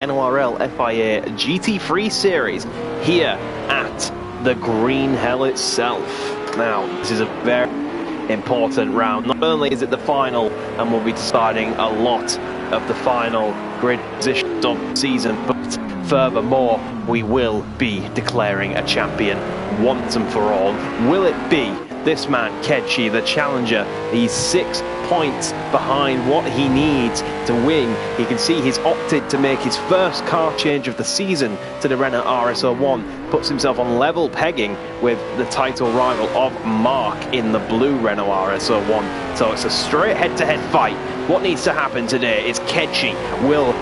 NORL FIA GT3 series here at the Green Hell itself. Now, this is a very important round. Not only is it the final, and we'll be deciding a lot of the final grid positions of the season, but furthermore, we will be declaring a champion once and for all. Will it be this man, Kedshi, the challenger? He's 6 points behind what he needs to win. You can see he's opted to make his first car change of the season to the Renault RS01, puts himself on level pegging with the title rival of Mark in the blue Renault RS01. So it's a straight head-to-head fight. What needs to happen today is Kedshi will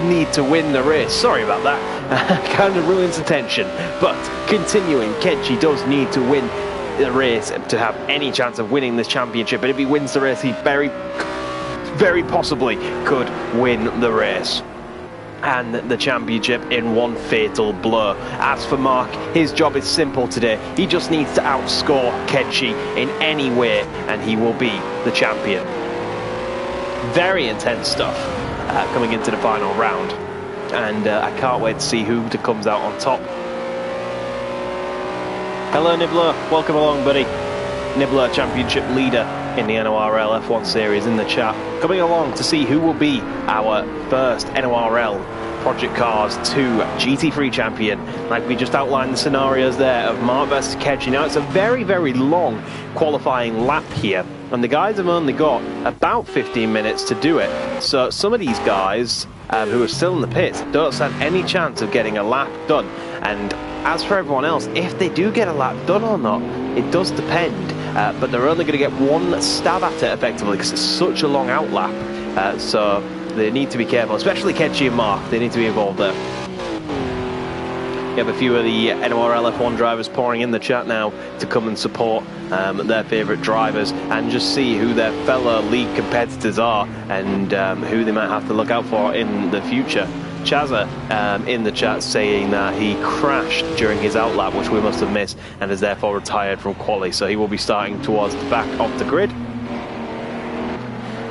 need to win the race. Sorry about that, kind of ruins the tension, but continuing, Kedshi does need to win the race to have any chance of winning this championship. And if he wins the race, he very possibly could win the race and the championship in one fatal blow. As for Mark, his job is simple today. He just needs to outscore Kedshi in any way and he will be the champion. Very intense stuff coming into the final round, and I can't wait to see who comes out on top. Hello Nibbler, welcome along buddy. Nibbler, championship leader in the NORL F1 series, in the chat. Coming along to see who will be our first NORL Project Cars 2 GT3 champion. Like we just outlined the scenarios there of Mark versus Kedshi. Now it's a very long qualifying lap here, and the guys have only got about 15 minutes to do it. So some of these guys who are still in the pits don't stand any chance of getting a lap done. And as for everyone else, if they do get a lap done or not, it does depend. But they're only going to get one stab at it effectively because it's such a long out lap. So they need to be careful, especially Kedshi and Mark. They need to be involved there. You have a few of the NORL F1 drivers pouring in the chat now to come and support their favourite drivers and just see who their fellow league competitors are and who they might have to look out for in the future. Chazza in the chat saying that he crashed during his outlap, which we must have missed, and has therefore retired from quali, so he will be starting towards the back of the grid.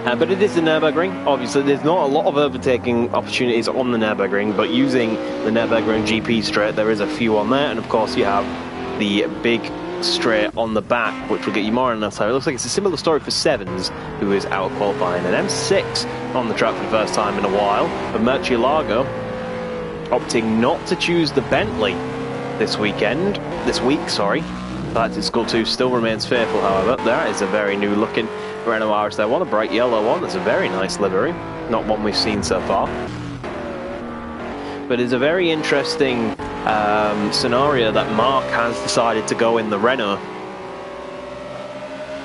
But it is the Nürburgring. Obviously there's not a lot of overtaking opportunities on the Nürburgring, but using the Nürburgring GP straight there is a few on there, and of course you have the big straight on the back, which will get you more on that side. It looks like it's a similar story for Sevens, who is out of qualifying, and M6 on the track for the first time in a while. But Murcielago opting not to choose the Bentley this week, sorry. That's School 2 still remains faithful, however. That is a very new looking Renault RS there. One, a bright yellow one. That's a very nice livery. Not one we've seen so far. But it's a very interesting scenario that Mark has decided to go in the Renault.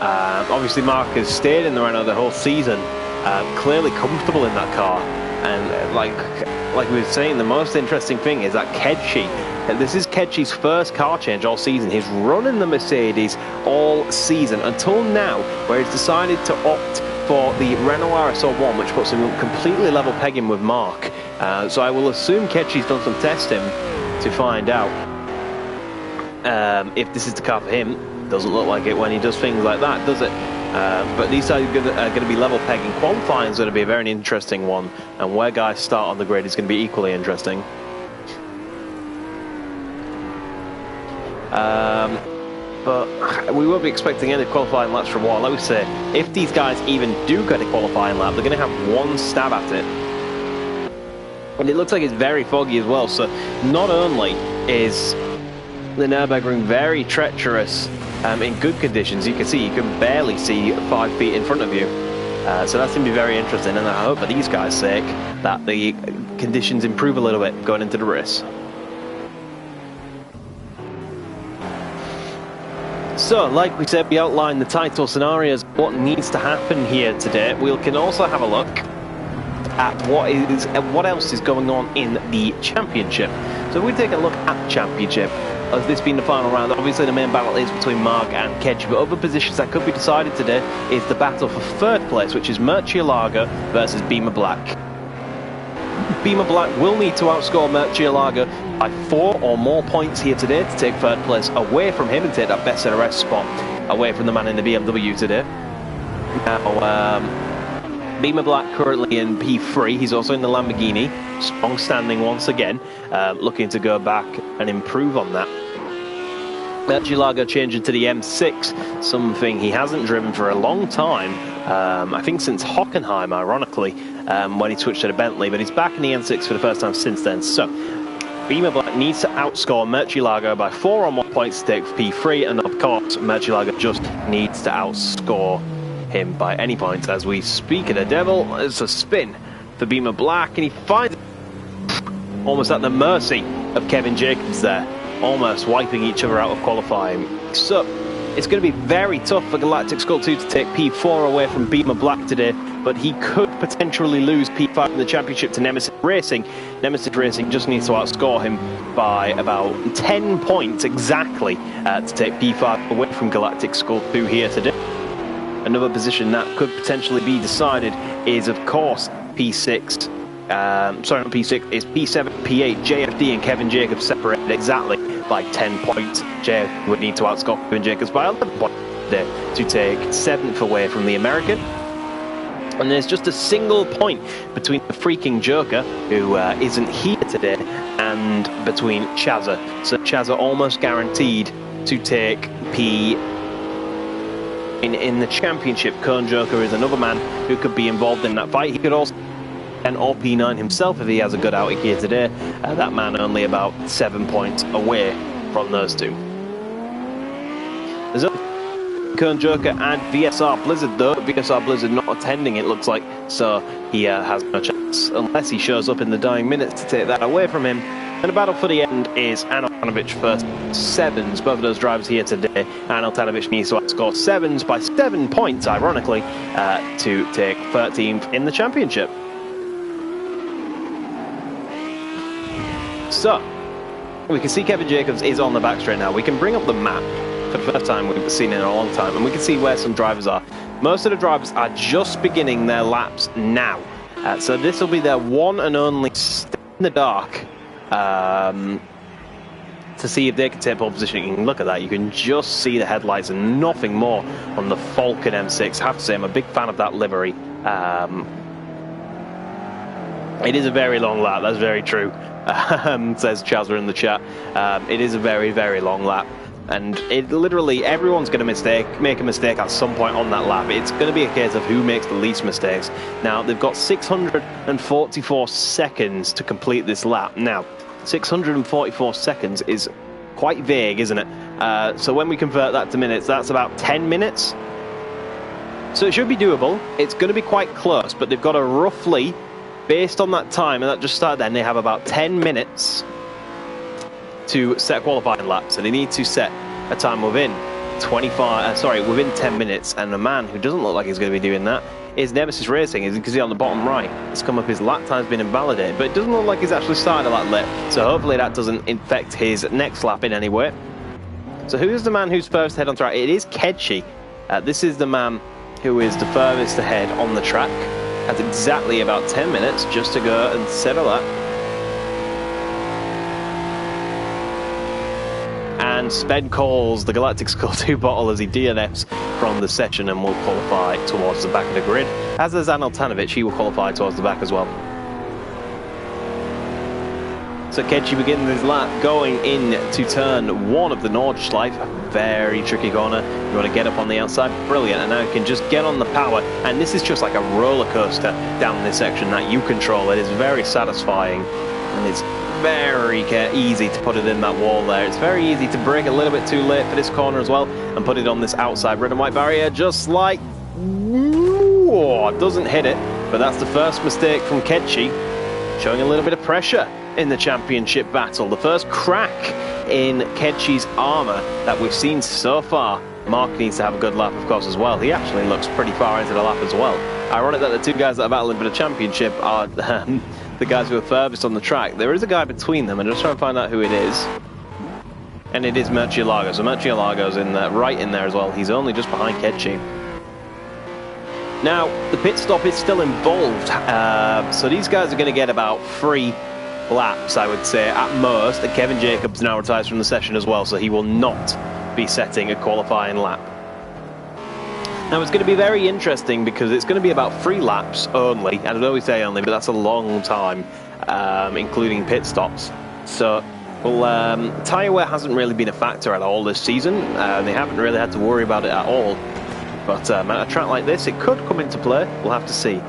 Obviously Mark has stayed in the Renault the whole season, clearly comfortable in that car, and like we were saying, the most interesting thing is that Kedshi, this is Kedshi's first car change all season. He's running the Mercedes all season until now, where he's decided to opt for the Renault RS01, which puts him completely level pegging with Mark. So I will assume Kedshi's done some testing to find out if this is the car for him. Doesn't look like it when he does things like that, does it? But these are going to be level pegging. Qualifying is going to be a very interesting one, and where guys start on the grid is going to be equally interesting. But we won't be expecting any qualifying laps for a while. Like we say, if these guys even do get a qualifying lap, they're going to have one stab at it. And it looks like it's very foggy as well, so not only is the Nürburgring very treacherous in good conditions, you can see, you can barely see 5 feet in front of you. So that's going to be very interesting, and I hope for these guys' sake that the conditions improve a little bit going into the race. So, like we said, we outlined the title scenarios, what needs to happen here today. We can also have a look at what else is going on in the championship. So we take a look at the championship, as this being the final round. Obviously the main battle is between Mark and Kedshi, but other positions that could be decided today is the battle for third place, which is Murcielago versus Beamer Black. Beamer Black will need to outscore Murcielago by 4 or more points here today to take third place away from him and take that best SRS spot away from the man in the BMW today. Now, Beamer Black currently in P3. He's also in the Lamborghini. Strong standing once again. Looking to go back and improve on that. Murcielago changing to the M6, something he hasn't driven for a long time. I think since Hockenheim, ironically, when he switched to the Bentley, but he's back in the M6 for the first time since then. So, Beamer Black needs to outscore Murcielago by 4 or more points to take P3, and of course, Murcielago just needs to outscore him by any points. As we speak of the devil, it's a spin for Beamer Black, and he finds it almost at the mercy of Kevin Jacobs there. Almost wiping each other out of qualifying. So it's going to be very tough for Galactic Skull 2 to take P4 away from Beamer Black today, but he could potentially lose P5 in the championship to Nemesis Racing. Nemesis Racing just needs to outscore him by about 10 points exactly to take P5 away from Galactic Skull 2 here today. Another position that could potentially be decided is, of course, P6. Sorry, not P6, it's P7, P8. JFD and Kevin Jacobs separated exactly by 10 points. JFD would need to outscore Kevin Jacobs by 11 points to take 7th away from the American. And there's just a single point between the freaking Joker, who isn't here today, and between Chazza. So Chazza almost guaranteed to take P in the championship. Cone Joker is another man who could be involved in that fight. He could also and or P9 himself if he has a good outing here today. That man only about 7 points away from those two. There's Cone Joker and VSR Blizzard though. VSR Blizzard not attending, it looks like, so he has no chance unless he shows up in the dying minutes to take that away from him. And the battle for the end is Aneltanovic first 7s. Both of those drivers here today. Aneltanovic needs to outscore 7s by 7 points, ironically, to take 13th in the championship. So, we can see Kevin Jacobs is on the back straight now. We can bring up the map for the first time we've seen in a long time, and we can see where some drivers are. Most of the drivers are just beginning their laps now. So this will be their one and only step in the dark to see if they can take pole position. You can look at that. You can just see the headlights and nothing more on the Falcon M6. I have to say, I'm a big fan of that livery. It is a very long lap, that's very true, says Chazza in the chat. It is a very, very long lap, and it literally, everyone's going to make a mistake at some point on that lap. It's going to be a case of who makes the least mistakes. Now, they've got 644 seconds to complete this lap. Now, 644 seconds is quite vague, isn't it? So when we convert that to minutes, that's about 10 minutes. So it should be doable. It's going to be quite close, but they've got to roughly, based on that time, and that just started then, they have about 10 minutes to set a qualifying lap. So they need to set a time within within 10 minutes. And the man who doesn't look like he's going to be doing that is Nemesis Racing. As you can see on the bottom right, it's come up his lap time's been invalidated, but it doesn't look like he's actually started a lap late. So hopefully that doesn't infect his next lap in any way. So who's the man who's first ahead on track? It is Kedshi. This is the man who is the furthest ahead on the track. Has exactly about 10 minutes just to go and settle that. And Sped calls the Galactic Skull 2 bottle as he DNFs from the session and will qualify towards the back of the grid. As is Aneltanovic, he will qualify towards the back as well. So Kedshi begins his lap going into turn 1 of the Nordschleife. Very tricky corner. You want to get up on the outside. Brilliant. And now you can just get on the power. And this is just like a roller coaster down this section that you control. It is very satisfying. And it's very easy to put it in that wall there. It's very easy to brake a little bit too late for this corner as well and put it on this outside red and white barrier, just like... doesn't hit it. But that's the first mistake from Kedshi, showing a little bit of pressure in the championship battle. The first crack in Kedshi's armor that we've seen so far. Mark needs to have a good lap, of course, as well. He actually looks pretty far into the lap as well. Ironic that the two guys that are battling for the championship are the guys who are furthest on the track. There is a guy between them, and I'm just trying to find out who it is. And it is Murcielago. So Murcielago's in there, right in there as well. He's only just behind Kedshi. Now, the pit stop is still involved. So these guys are going to get about 3 laps, I would say, at most. And Kevin Jacobs now retires from the session as well, so he will not be setting a qualifying lap. Now it's going to be very interesting because it's going to be about 3 laps only. I know we say only, but that's a long time, including pit stops. So, well, tyre wear hasn't really been a factor at all this season. They haven't really had to worry about it at all. But at a track like this, it could come into play. We'll have to see.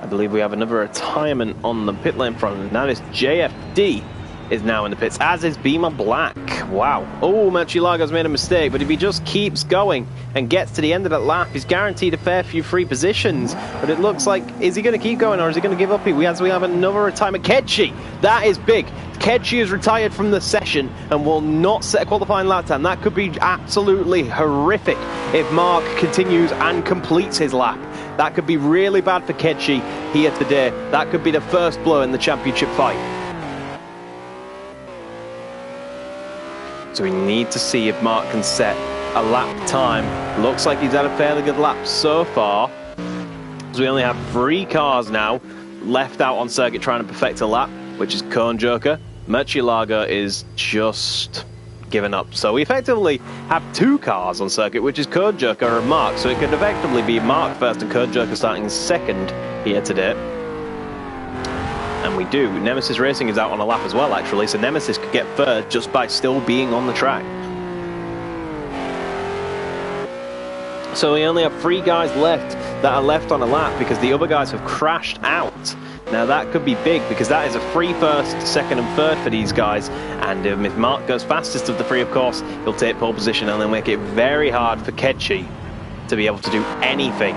I believe we have another retirement on the pit lane front. And now this JFD is now in the pits, as is Beamer Black. Wow. Oh, Murcielago's made a mistake, but if he just keeps going and gets to the end of that lap, he's guaranteed a fair few free positions. But it looks like, is he going to keep going or is he going to give up? We have another retirement. Kechi, that is big. Kechi is retired from the session and will not set a qualifying lap time. That could be absolutely horrific if Mark continues and completes his lap. That could be really bad for Kechi here today. That could be the first blow in the championship fight. So we need to see if Mark can set a lap time. Looks like he's had a fairly good lap so far. So we only have 3 cars now left out on circuit trying to perfect a lap, which is Cone Joker. Murcielago is just given up. So we effectively have 2 cars on circuit, which is Cone Joker and Mark. So it could effectively be Mark first and Cone Joker starting second here today. And we do. Nemesis Racing is out on a lap as well, actually, so Nemesis could get third just by still being on the track. So we only have 3 guys left that are left on a lap because the other guys have crashed out. Now that could be big because that is a free first, second and third for these guys. And if Mark goes fastest of the 3, of course, he'll take pole position and they'll make it very hard for Kechi to be able to do anything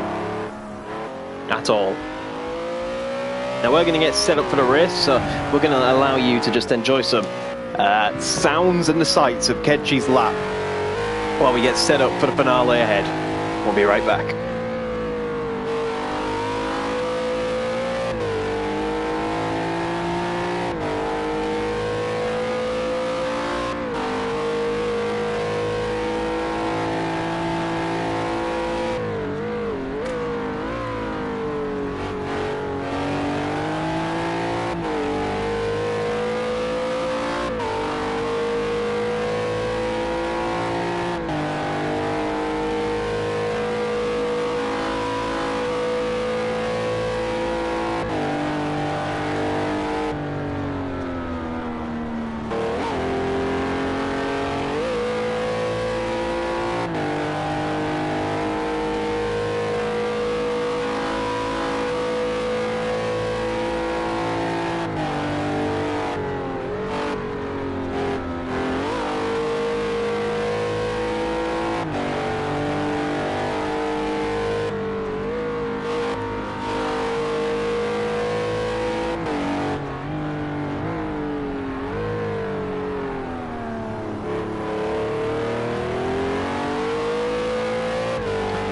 at all. Now we're going to get set up for the race, so we're going to allow you to just enjoy some sounds and the sights of Kechi's lap while we get set up for the finale ahead. We'll be right back.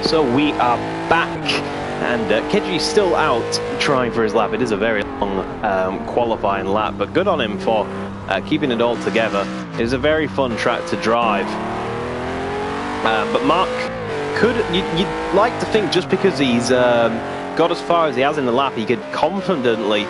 So we are back, and Keji's still out trying for his lap. It is a very long qualifying lap, but good on him for keeping it all together. It is a very fun track to drive. But Mark, you'd like to think just because he's got as far as he has in the lap, he could confidently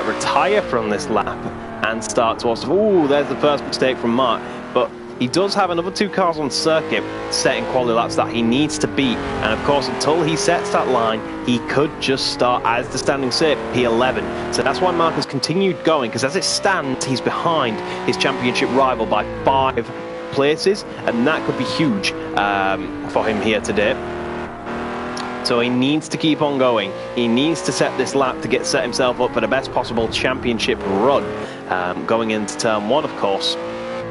retire from this lap and start towards... Ooh, there's the first mistake from Mark. But he does have another 2 cars on circuit setting quality laps that he needs to beat. And of course, until he sets that line, he could just start as the standing say P11. So that's why Mark has continued going, because as it stands, he's behind his championship rival by 5 places, and that could be huge for him here today. So he needs to keep on going. He needs to set this lap to set himself up for the best possible championship run. Going into turn 1, of course.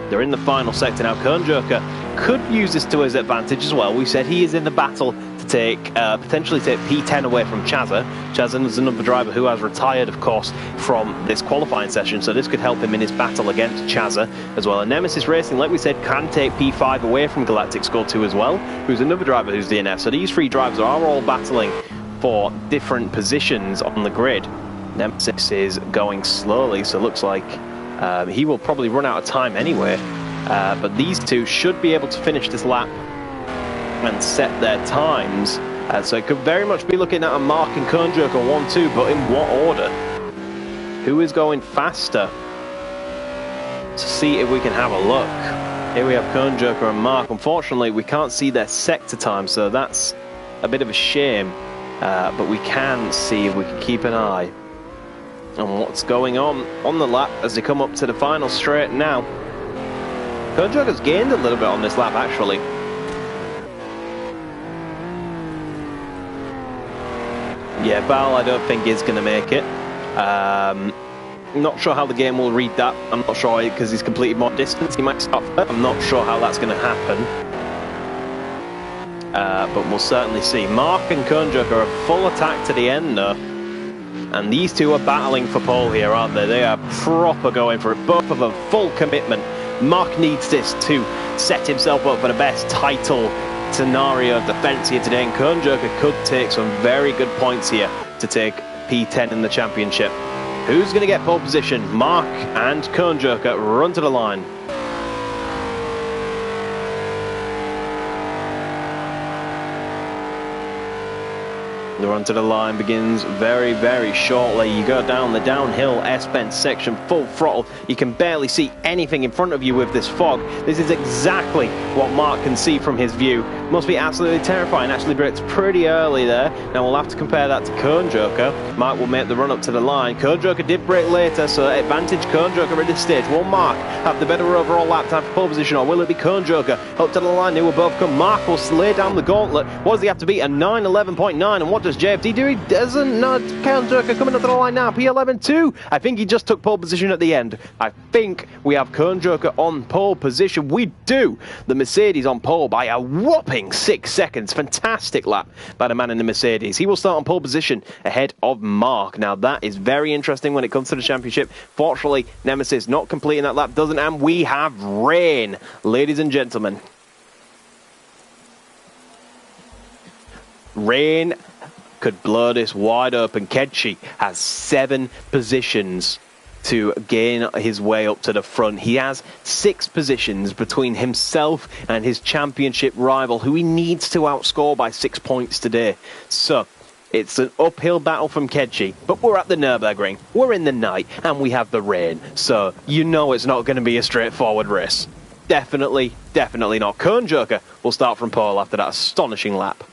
They're in the final sector now. Cone Joker could use this to his advantage as well. We said he is in the battle to potentially take P10 away from Chazza. Chazza is another driver who has retired, of course, from this qualifying session, so this could help him in his battle against Chazza as well. And Nemesis Racing, like we said, can take P5 away from Galactic Score 2 as well, who's another driver who's DNF. So these 3 drivers are all battling for different positions on the grid. Nemesis is going slowly, so it looks like he will probably run out of time anyway, but these 2 should be able to finish this lap and set their times. So it could very much be looking at a Mark and Cone Joker 1-2, but in what order? Who is going faster? to see if we can have a look. Here we have Kernjoker and Mark. Unfortunately, we can't see their sector time, so that's a bit of a shame. But we can see if we can keep an eye on what's going on the lap as they come up to the final straight now. Kernjoker's gained a little bit on this lap, actually. Yeah, Bal, I don't think is going to make it. Not sure how the game will read that. I'm not sure, because he's completed more distance. He might stop first. I'm not sure how that's going to happen. But we'll certainly see. Mark and Kernjoker are full attack to the end, though. And these two are battling for pole here, aren't they? They are proper going for it. Both of them full commitment. Mark needs this to set himself up for the best title scenario of defense here today, and Kernjoker could take some very good points here to take P10 in the championship. Who's going to get pole position? Mark and Kernjoker run to the line. The run to the line begins very, very shortly. You go down the downhill S-bend section full throttle. You can barely see anything in front of you with this fog. This is exactly what Mark can see from his view. Must be absolutely terrifying. Actually brakes pretty early there. Now we'll have to compare that to Kernjoker. Mark will make the run up to the line. Kernjoker did brake later, so advantage Kernjoker at this stage. Will Mark have the better overall lap time for pole position, or will it be Kernjoker up to the line? They will both come. Mark will lay down the gauntlet. What does he have to be? A 9:11.9. And what does JFD do? He doesn't. No, Kernjoker coming up to the line now. P11.2. I think he just took pole position at the end. I think we have Kernjoker on pole position. We do. The Mercedes on pole by a whopping 6 seconds. Fantastic lap by the man in the Mercedes. He will start on pole position ahead of Mark. Now that is very interesting when it comes to the championship. Fortunately, Nemesis not completing that lap doesn't, and we have rain, ladies and gentlemen. Rain could blow this wide open. Kedchi has 7 positions to gain his way up to the front. He has 6 positions between himself and his championship rival, who he needs to outscore by 6 points today. So it's an uphill battle from Kedchi, but we're at the Nürburgring, we're in the night, and we have the rain. So you know it's not going to be a straightforward race. Definitely not. Kernjoker will start from pole after that astonishing lap.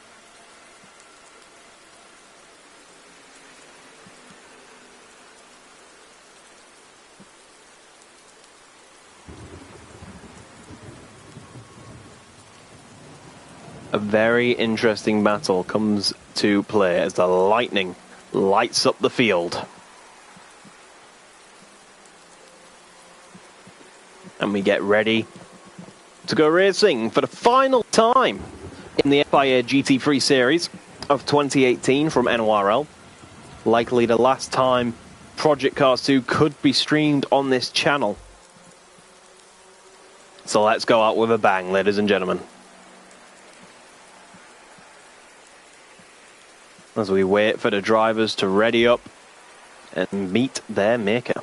A very interesting battle comes to play as the lightning lights up the field. And we get ready to go racing for the final time in the FIA GT3 series of 2018 from NORL. Likely the last time Project Cars 2 could be streamed on this channel. So let's go out with a bang, ladies and gentlemen. As we wait for the drivers to ready up and meet their maker.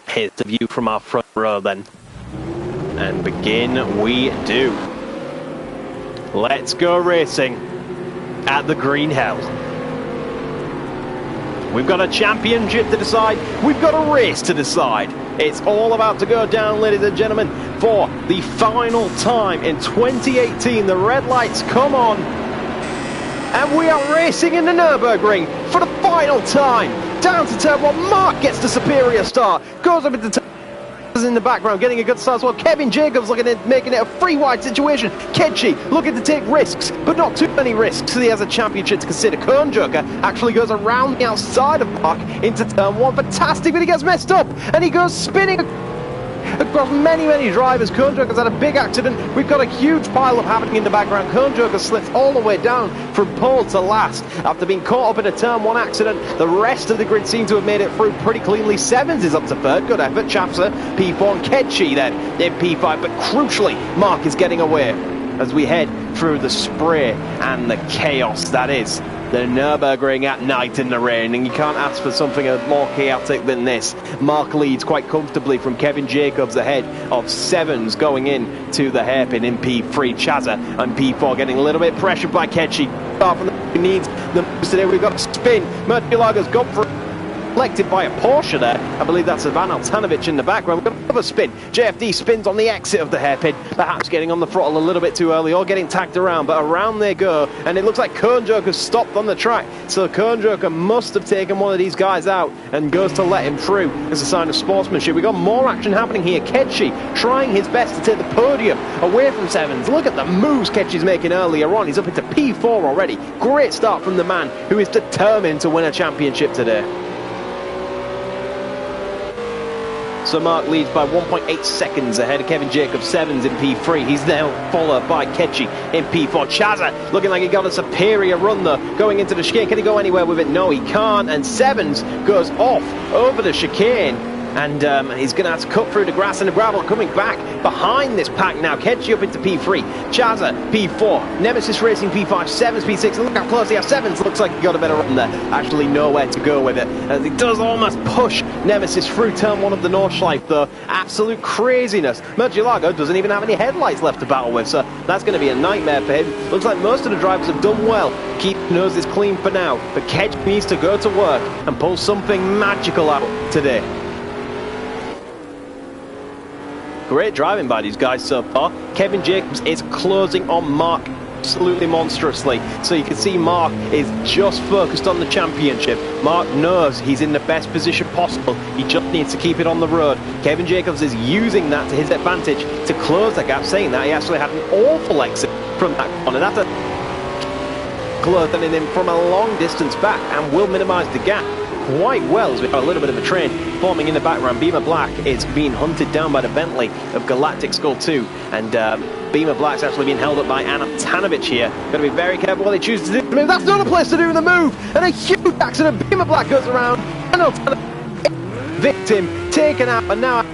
Here's the view from our front row then. And begin we do. Let's go racing at the Green Hell. We've got a championship to decide. We've got a race to decide. It's all about to go down, ladies and gentlemen, for the final time in 2018. The red lights come on. And we are racing in the Nürburgring for the final time. Down to turn 1. Mark gets the superior start. Goes up into turn in the background, getting a good start as well. Kevin Jacobs looking at making it a free wide situation. Kedchi looking to take risks, but not too many risks. So he has a championship to consider. Kernjoker actually goes around the outside of Mark into turn 1. Fantastic, but he gets messed up and he goes spinning across many drivers. Kernjoker's had a big accident. We've got a huge pile-up happening in the background. Kernjoker slips all the way down from pole to last after being caught up in a turn 1 accident. The rest of the grid seem to have made it through pretty cleanly. Sevens is up to 3rd. Good effort. Chapser, P4, and Kedchi then in P5. But crucially, Mark is getting away as we head through the spray and the chaos that is the Nürburgring at night in the rain, and you can't ask for something more chaotic than this. Mark leads quite comfortably from Kevin Jacobs ahead of Sevens going in to the hairpin in P3. Chaza and P4 getting a little bit pressured by Ketchi. Apart from the needs the most today, we've got a spin. Murcielaga's gone for collected by a Porsche there. I believe that's Ivan Altanovic in the background. We've got another spin. JFD spins on the exit of the hairpin, perhaps getting on the throttle a little bit too early or getting tagged around, but around they go, and it looks like Cone Joker stopped on the track, so Cone Joker must have taken one of these guys out and goes to let him through as a sign of sportsmanship. We've got more action happening here. Ketchi trying his best to take the podium away from Sevens. Look at the moves Ketchi's making earlier on. He's up into P4 already. Great start from the man who is determined to win a championship today. So Mark leads by 1.8 seconds ahead of Kevin Jacobs, Sevens in P3. He's now followed by Ketchi in P4. Chaza looking like he got a superior run though, going into the chicane. Can he go anywhere with it? No, he can't. And Sevens goes off over the chicane. And he's going to have to cut through the grass and the gravel, coming back behind this pack now. Ketchi up into P3, Chaza P4, Nemesis Racing P5, Sevens P6. Look how close he has. Sevens looks like he got a better run there. Actually nowhere to go with it, as he does almost push Nemesis through turn 1 of the Nordschleife though. Absolute craziness. Murcielago doesn't even have any headlights left to battle with, so that's going to be a nightmare for him. Looks like most of the drivers have done well. Keep noses clean for now, but Ketchi needs to go to work and pull something magical out today. Great driving by these guys so far. Kevin Jacobs is closing on Mark absolutely monstrously. So you can see Mark is just focused on the championship. Mark knows he's in the best position possible. He just needs to keep it on the road. Kevin Jacobs is using that to his advantage to close the gap, saying that he actually had an awful exit from that corner. That's a closing him from a long distance back and will minimise the gap quite well, as we've got a little bit of a train forming in the background. Beamer Black is being hunted down by the Bentley of Galactic Skull 2, and Beamer Black's actually being held up by Anna Tanovic here. Got to be very careful what they choose to do. The move. That's not a place to do the move, and a huge accident. Beamer Black goes around, and Tanovic, victim taken out, and now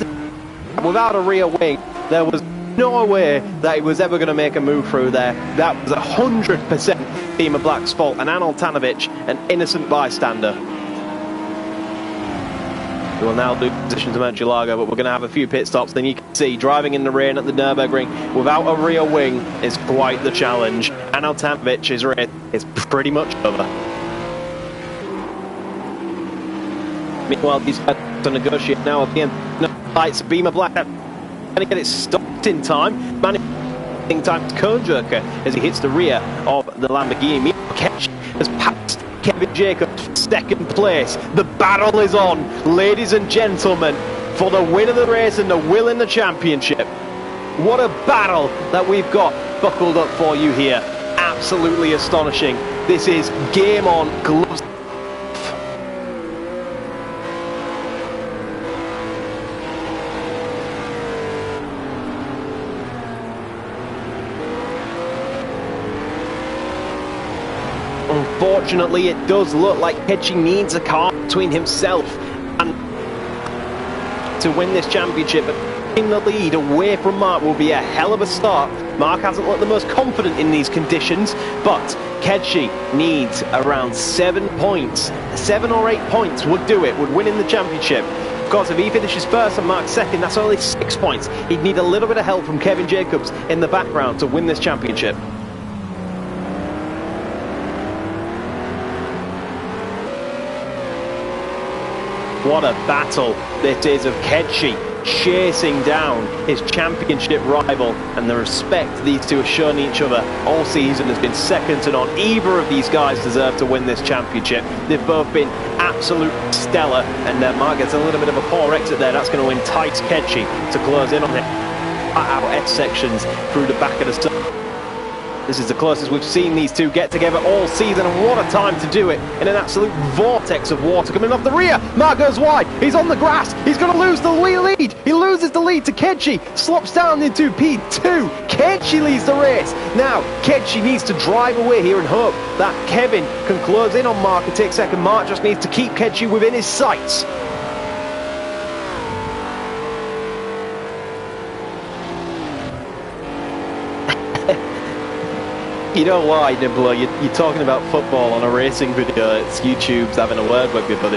without a rear wing, there was no way that he was ever going to make a move through there. That was 100% Beamer Black's fault, and Anil Tanovic, an innocent bystander. We will now do position to Murcielago, but we're going to have a few pit stops. Then you can see driving in the rain at the Nürburgring without a rear wing is quite the challenge. Anil Tanovic's race is pretty much over. Meanwhile, these guys to negotiate now at the end. No lights. Beamer Black going to get it stopped in time. Managing time to Cone Joker as he hits the rear of the Lamborghini. Ketchi has passed Kevin Jacobs for second place. The battle is on, ladies and gentlemen, for the win of the race and the will in the championship. What a battle that we've got buckled up for you here. Absolutely astonishing. This is game on, gloves. Unfortunately, it does look like Ketchi needs a car between himself and to win this championship. But in the lead, away from Mark, will be a hell of a start. Mark hasn't looked the most confident in these conditions, but Ketchi needs around 7 points. 7 or 8 points would do it, would win in the championship. Of course, if he finishes first and Mark's second, that's only 6 points. He'd need a little bit of help from Kevin Jacobs in the background to win this championship. What a battle this is of Ketchi chasing down his championship rival, and the respect these two have shown each other all season has been second to none. Either of these guys deserve to win this championship. They've both been absolutely stellar, and Mark gets a little bit of a poor exit there. That's going to entice Ketchi to close in on it. Out S sections through the back of the side. This is the closest we've seen these two get together all season, and what a time to do it in an absolute vortex of water coming off the rear. Mark goes wide, he's on the grass, he's going to lose the lead. He loses the lead to Ketchi, slops down into P2. Ketchi leads the race. Now, Ketchi needs to drive away here and hope that Kevin can close in on Mark and take second. Mark just needs to keep Ketchi within his sights. You know why, Nibbler? You're talking about football on a racing video. It's YouTube's having a word with you, buddy.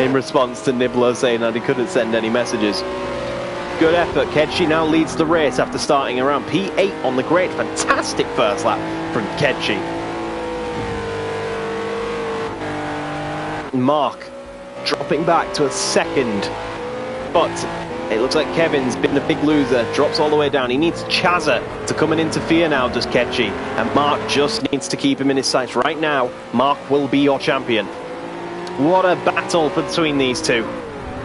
In response to Nibbler saying that he couldn't send any messages. Good effort. Kedshi now leads the race after starting around P8 on the grid. Fantastic first lap from Kedshi. Mark dropping back to a second, but it looks like Kevin's been the big loser. Drops all the way down. He needs Chazza to come and interfere now, does Kedshi, and Mark just needs to keep him in his sights right now. Mark will be your champion. What a battle between these two,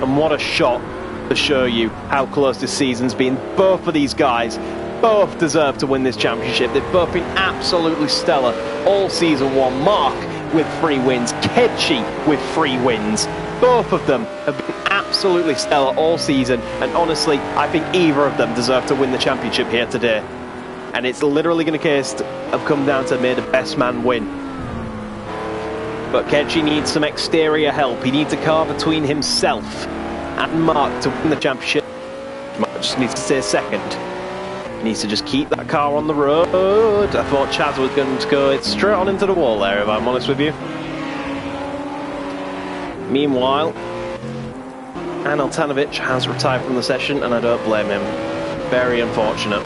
and what a shot to show you how close this season's been. Both of these guys both deserve to win this championship. They've both been absolutely stellar all season one. Mark with 3 wins, Kedshi with 3 wins. Both of them have been absolutely stellar all season, and honestly, I think either of them deserve to win the championship here today. And it's literally going to come down to may the best man win. But Kedshi needs some exterior help. He needs a car between himself and Mark to win the championship. Mark just needs to stay second. He needs to just keep that car on the road. I thought Chaz was going to go straight on into the wall there, if I'm honest with you. Meanwhile, Aneltanovic has retired from the session, and I don't blame him. Very unfortunate.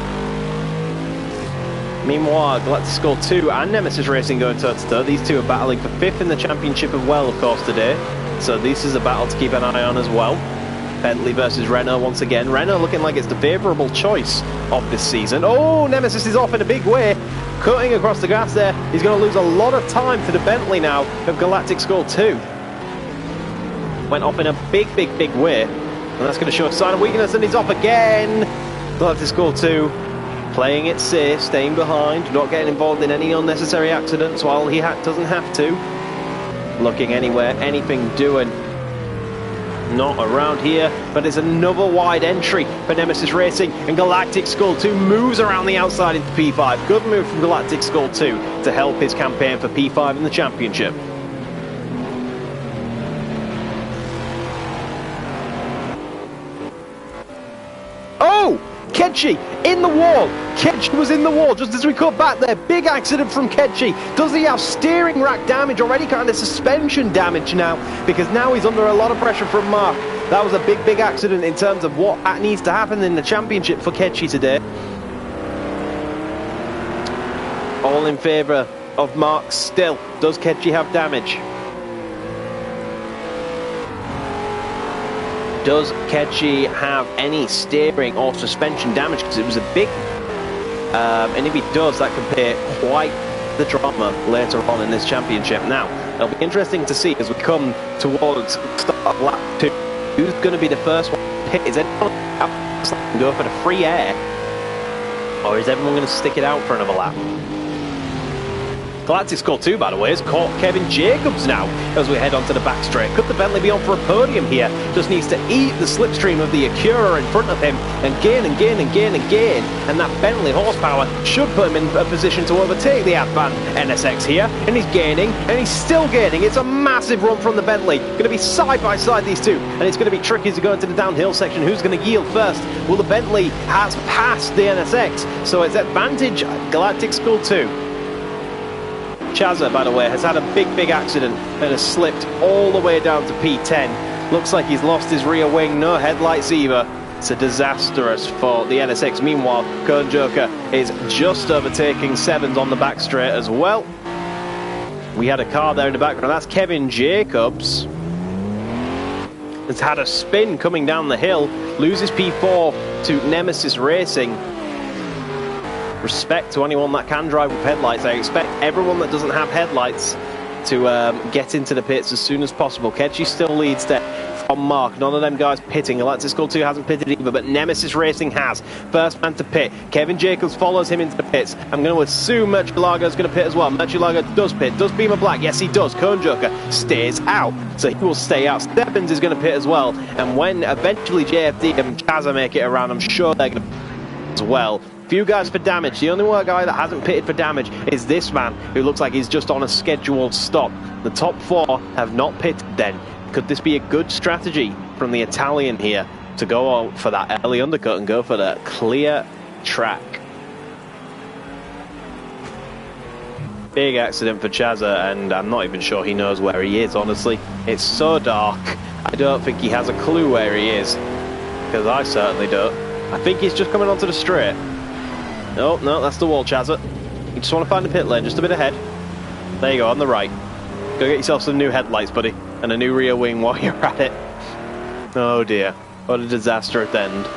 Meanwhile, Galactic Skull 2 and Nemesis Racing going toe-to-toe. These two are battling for 5th in the championship as well, of course, today. So this is a battle to keep an eye on as well. Bentley versus Renault once again. Renault looking like it's the favourable choice of this season. Oh, Nemesis is off in a big way. Cutting across the grass there. He's going to lose a lot of time to the Bentley now of Galactic Skull 2. Went off in a big way. And that's going to show a sign of weakness, and he's off again. Galactic Skull 2 playing it safe, staying behind, not getting involved in any unnecessary accidents while he doesn't have to. Looking anywhere, anything doing. Not around here, but there's another wide entry for Nemesis Racing, and Galactic Skull 2 moves around the outside into P5. Good move from Galactic Skull 2 to help his campaign for P5 in the championship. Oh! Kedshi in the wall. Kedshi was in the wall just as we cut back there. Big accident from Kedshi. Does he have steering rack damage, already kind of suspension damage now? Because now he's under a lot of pressure from Mark. That was a big accident in terms of what needs to happen in the championship for Kedshi today. All in favour of Mark still. Does Kedshi have damage? Does Kedshi have any steering or suspension damage? Because it was a big... and if he does, that could pay quite the drama later on in this championship. Now, it'll be interesting to see as we come towards start of lap 2. Who's going to be the first one to hit? Is anyone going to go for the free air? Or is everyone going to stick it out for another lap? Galactic Skull 2, by the way, has caught Kevin Jacobs now as we head onto the back straight. Could the Bentley be on for a podium here? Just needs to eat the slipstream of the Acura in front of him and gain. And that Bentley horsepower should put him in a position to overtake the Advan NSX here. And he's gaining, and he's still gaining. It's a massive run from the Bentley. Going to be side by side, these two. And it's going to be tricky as we go into the downhill section. Who's going to yield first? Well, the Bentley has passed the NSX, so it's advantage Galactic Skull 2. Chazza, by the way, has had a big accident and has slipped all the way down to P10. Looks like he's lost his rear wing, no headlights either. It's a disastrous for the NSX. Meanwhile, Kern Joker is just overtaking 7s on the back straight as well. We had a car there in the background. That's Kevin Jacobs. Has had a spin coming down the hill, loses P4 to Nemesis Racing. Respect to anyone that can drive with headlights. I expect everyone that doesn't have headlights to get into the pits as soon as possible. Kedshi still leads there from Mark. None of them guys pitting. Galactic Skull 2 hasn't pitted either, but Nemesis Racing has. First man to pit. Kevin Jacobs follows him into the pits. I'm going to assume Murcielago is going to pit as well. Murcielago does pit. Does Beamer Black? Yes, he does. Cone Joker stays out, so he will stay out. Stebbins is going to pit as well. And when eventually JFD and Chazza make it around, I'm sure they're going to pit as well. Few guys for damage. The only one guy that hasn't pitted for damage is this man, who looks like he's just on a scheduled stop. The top 4 have not pitted then. Could this be a good strategy from the Italian here to go for that early undercut and go for the clear track? Big accident for Chazza, and I'm not even sure he knows where he is, honestly. It's so dark, I don't think he has a clue where he is. Because I certainly don't. I think he's just coming onto the straight. Oh, no, that's the wall, Chazza. You just want to find the pit lane, just a bit ahead. There you go, on the right. Go get yourself some new headlights, buddy. And a new rear wing while you're at it. Oh dear, what a disastrous end.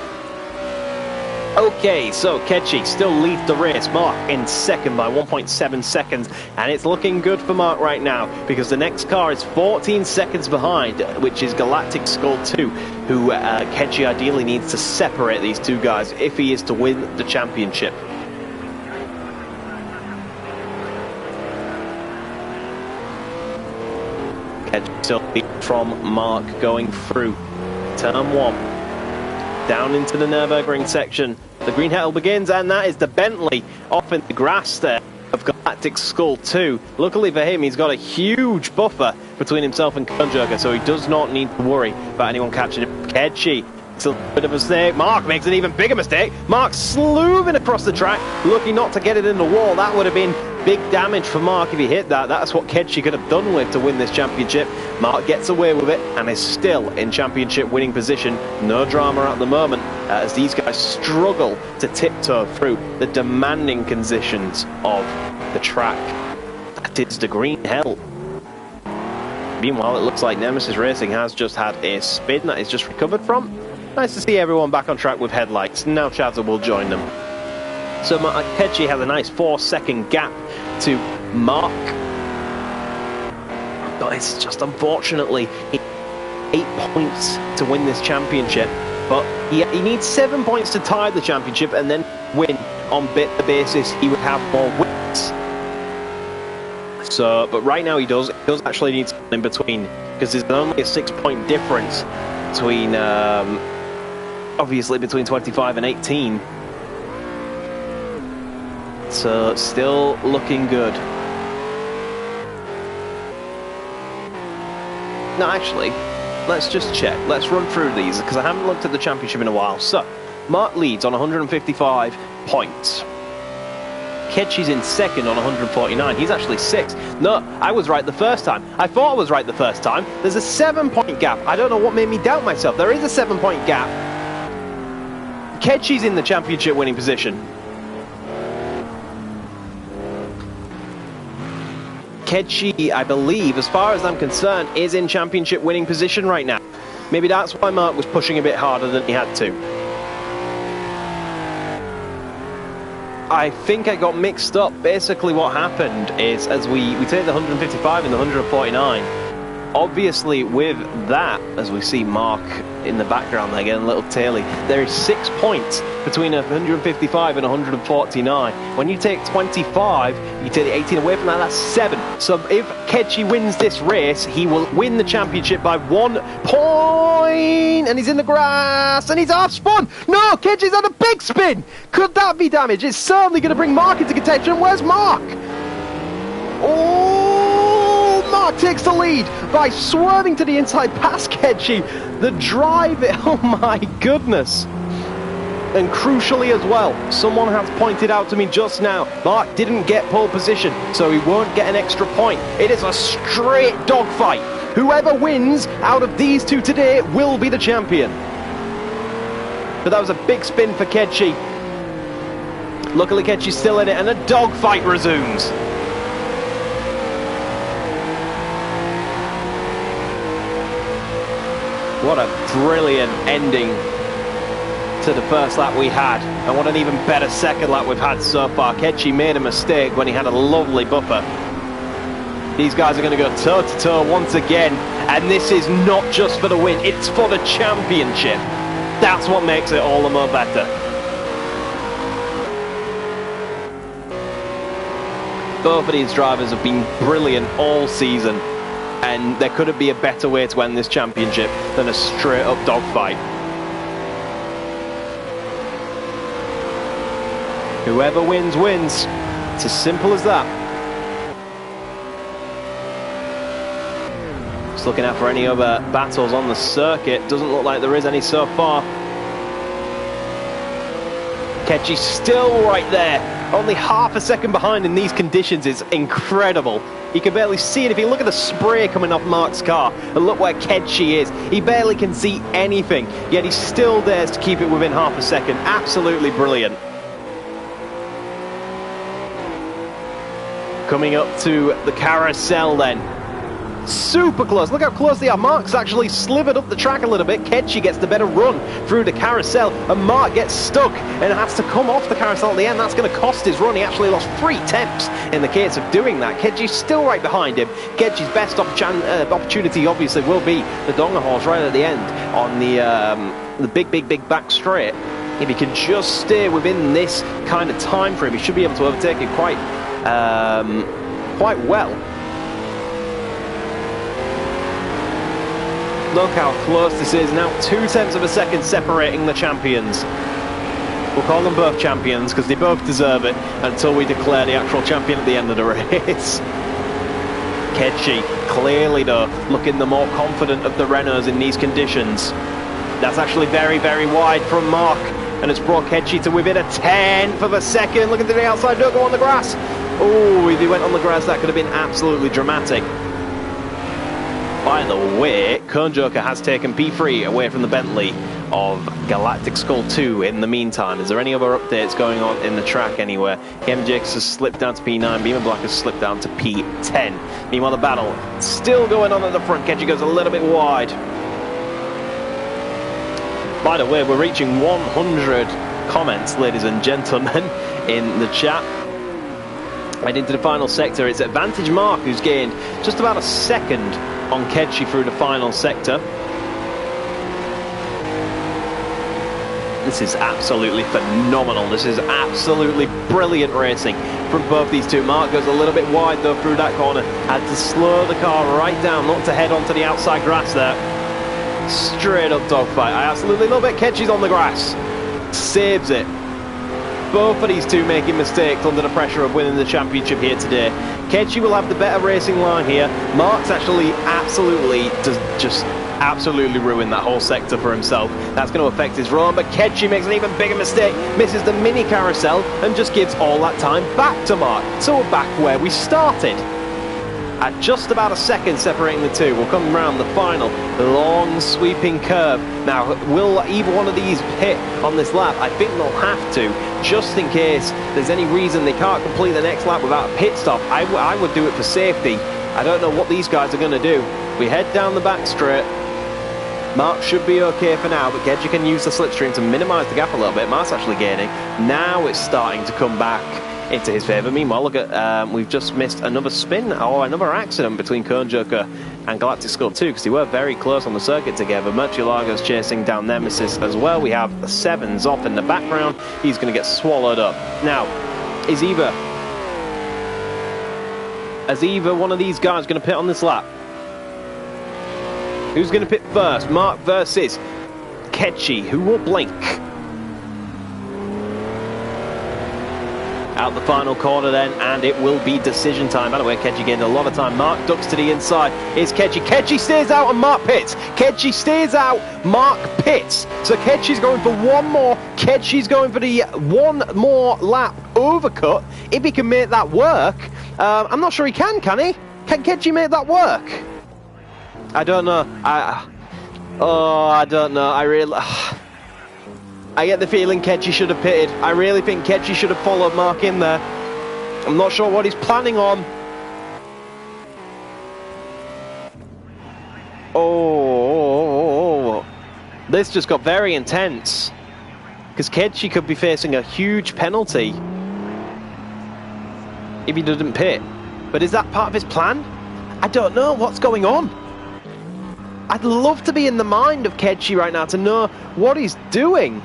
Okay, so Kechi still leads the race. Mark in second by 1.7 seconds. And it's looking good for Mark right now, because the next car is 14 seconds behind, which is Galactic Skull 2, who Kechi ideally needs to separate these two guys if he is to win the championship. Kechi still leads from Mark going through turn 1. Down into the Nürburgring section. The green hell begins, and that is the Bentley off in the grass there of Galactic Skull 2. Luckily for him, he's got a huge buffer between himself and Kernjoker, so he does not need to worry about anyone catching him. Kechi, it's a bit of a mistake. Mark makes an even bigger mistake. Mark slewing across the track, lucky not to get it in the wall. That would have been big damage for Mark if he hit that. That's what Kechi could have done with to win this championship. Mark gets away with it and is still in championship winning position. No drama at the moment as these guys struggle to tiptoe through the demanding conditions of the track. That is the green hell. Meanwhile, it looks like Nemesis Racing has just had a spin that is just recovered from. Nice to see everyone back on track with headlights. Now Chazza will join them. So Kechi has a nice 4-second gap to Mark. But it's just unfortunately 8 points to win this championship. But he needs 7 points to tie the championship and then win on the basis he would have more wins. So, but right now he does actually need something in between, because there's only a 6-point difference between, obviously between 25 and 18. So, still looking good. No, actually, let's just check. Let's run through these, because I haven't looked at the championship in a while. So, Mark leads on 155 points. Kechi's in second on 149. He's actually 6th. No, I was right the first time. I thought I was right the first time. There's a 7-point gap. I don't know what made me doubt myself. There is a 7-point gap. Kechi's in the championship winning position. Kechi, I believe, as far as I'm concerned, is in championship winning position right now. Maybe that's why Mark was pushing a bit harder than he had to. I think I got mixed up. Basically what happened is, as we take the 155 and the 149, obviously with that, as we see Mark in the background there getting a little taily, there is 6 points between 155 and 149. When you take 25, you take the 18 away from that, that's 7. So if Kechi wins this race, he will win the championship by 1 point, and he's in the grass, and he's half spun. No, Kechi's had a big spin. Could that be damage? It's certainly going to bring Mark into contention. Where's Mark? Oh, Mark takes the lead by swerving to the inside past Kechi. The drive, oh my goodness. And crucially as well, someone has pointed out to me just now, Mark didn't get pole position, so he won't get an extra point. It is a straight dogfight. Whoever wins out of these two today will be the champion. But that was a big spin for Kechi. Luckily Kechi's still in it, and the dogfight resumes. What a brilliant ending to the first lap we had, and what an even better second lap we've had so far. Kechi made a mistake when he had a lovely buffer. These guys are going to go toe-to-toe once again, and this is not just for the win, it's for the championship. That's what makes it all the more better. Both of these drivers have been brilliant all season, and there couldn't be a better way to end this championship than a straight-up dogfight. Whoever wins, wins. It's as simple as that. Just looking out for any other battles on the circuit. Doesn't look like there is any so far. Kechi's still right there Only half a second behind in these conditions is incredible. You can barely see it. If you look at the spray coming off Mark's car, and look where Kedshi is, he barely can see anything, yet he still dares to keep it within half a second. Absolutely brilliant. Coming up to the carousel then. Super close. Look how close they are. Mark's actually slivered up the track a little bit. Kedshi gets the better run through the carousel, and Mark gets stuck and has to come off the carousel at the end. That's going to cost his run. He actually lost 3 tenths in the case of doing that. Kedshi's still right behind him. Kedshi's best opportunity obviously will be the Donga horse right at the end on the big back straight. If he can just stay within this kind of time frame, he should be able to overtake it quite well. Look how close this is now. 2 tenths of a second separating the champions. We'll call them both champions because they both deserve it until we declare the actual champion at the end of the race. Kedshi clearly though looking the more confident of the Renaults in these conditions. That's actually very wide from Mark, and it's brought Kedshi to within a 10th of a second. Looking to the outside, don't go on the grass. Oh, if he went on the grass, that could have been absolutely dramatic. By the way, Cone Joker has taken P3 away from the Bentley of Galactic Skull 2 in the meantime. Is there any other updates going on in the track anywhere? MJX has slipped down to P9, Beamer Black has slipped down to P10. Meanwhile, the battle still going on at the front. Kedshi goes a little bit wide. By the way, we're reaching 100 comments, ladies and gentlemen, in the chat. Right into the final sector, it's Advantage Mark who's gained just about a second on Kedshi through the final sector. This is absolutely phenomenal. This is absolutely brilliant racing from both these two. Mark goes a little bit wide though through that corner. Had to slow the car right down, not to head onto the outside grass there. Straight up dogfight. I absolutely love it. Kedshi's on the grass. Saves it. Both of these two making mistakes under the pressure of winning the championship here today. Kedshi will have the better racing line here. Mark's actually absolutely ruined that whole sector for himself. That's going to affect his run, but Kedshi makes an even bigger mistake, misses the mini carousel, and just gives all that time back to Mark. So we're back where we started. At just about a second separating the two, we'll come around the final long sweeping curve. Now, will either one of these pit on this lap? I think they'll have to, just in case there's any reason they can't complete the next lap without a pit stop. I would do it for safety. I don't know what these guys are going to do. We head down the back straight. Mark should be okay for now, but Kedshi can use the slipstream to minimise the gap a little bit. Mark's actually gaining. Now it's starting to come back into his favour. Meanwhile, look at, we've just missed another spin or another accident between Cone Joker and Galactic Skull 2 because they were very close on the circuit together. Murcielago's chasing down Nemesis as well. We have the Sevens off in the background. He's going to get swallowed up. Now, is either one of these guys going to pit on this lap? Who's going to pit first? Mark versus Kedshi. Who will blink? Out the final corner then, and it will be decision time. By the way, Kedshi gained a lot of time. Mark ducks to the inside. Here's Kedshi. Kedshi stays out and Mark pits. Kedshi stays out, Mark pits. So Kedshi's going for one more. Kedshi's going for the one more lap overcut. If he can make that work, I'm not sure he can he? Can Kedshi make that work? I don't know. I don't know. I get the feeling Kedshi should have pitted. I really think Kedshi should have followed Mark in there. I'm not sure what he's planning on. Oh, this just got very intense. Because Kedshi could be facing a huge penalty if he doesn't pit. But is that part of his plan? I don't know what's going on. I'd love to be in the mind of Kedshi right now to know what he's doing.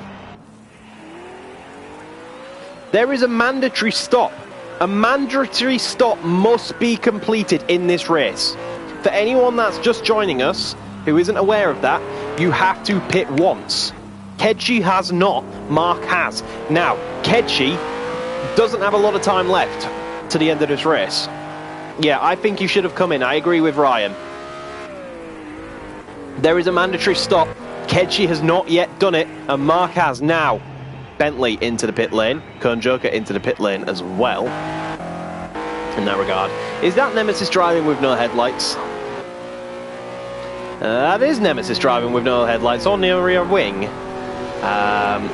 There is a mandatory stop. A mandatory stop must be completed in this race. For anyone that's just joining us, who isn't aware of that, you have to pit once. Kedshi has not, Mark has. Now, Kedshi doesn't have a lot of time left to the end of this race. Yeah, I think you should have come in. I agree with Ryan. There is a mandatory stop. Kedshi has not yet done it, and Mark has now. Bentley into the pit lane. Kern Joker into the pit lane as well. In that regard. Is that Nemesis driving with no headlights? That is Nemesis driving with no headlights on the rear wing. Oh,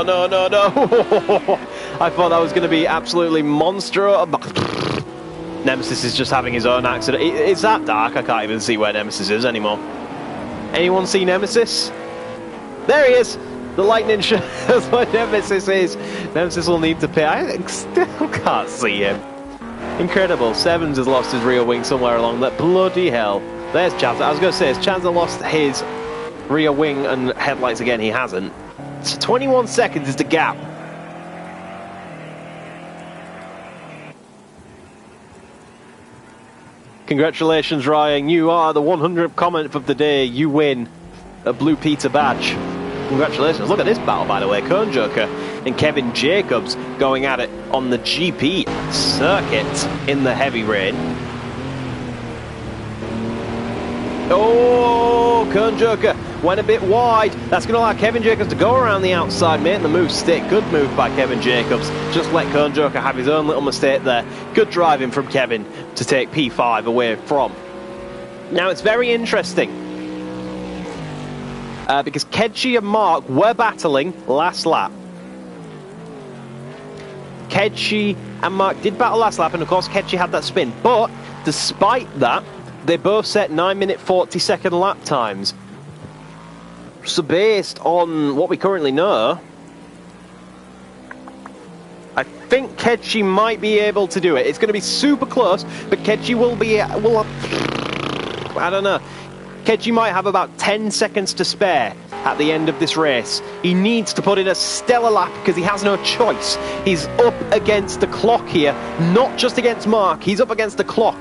no. I thought that was going to be absolutely monstrous. Nemesis is just having his own accident. It's that dark, I can't even see where Nemesis is anymore. Anyone see Nemesis? There he is! The lightning shows where Nemesis is. Nemesis will need to pit. I still can't see him. Incredible. Sevens has lost his rear wing somewhere along that. Bloody hell. There's Chance. I was going to say, has Chance lost his rear wing and headlights again? He hasn't. So 21 seconds is the gap. Congratulations, Ryan. You are the 100th comment of the day. You win a Blue Peter badge. Congratulations. Look at this battle, by the way. Kern Joker and Kevin Jacobs going at it on the GP circuit in the heavy rain. Oh, Kern Joker went a bit wide. That's going to allow Kevin Jacobs to go around the outside, making the move stick. Good move by Kevin Jacobs. Just let Kern Joker have his own little mistake there. Good driving from Kevin to take P5 away from. Now, it's very interesting because Kedji and Mark were battling last lap. Kedji and Mark did battle last lap, and of course Kedji had that spin. But despite that, they both set 9-minute 40-second lap times. So based on what we currently know, I think Kedji might be able to do it. It's going to be super close, but Kedji will be... I don't know. Kedji might have about 10 seconds to spare at the end of this race. He needs to put in a stellar lap because he has no choice. He's up against the clock here, not just against Mark. He's up against the clock.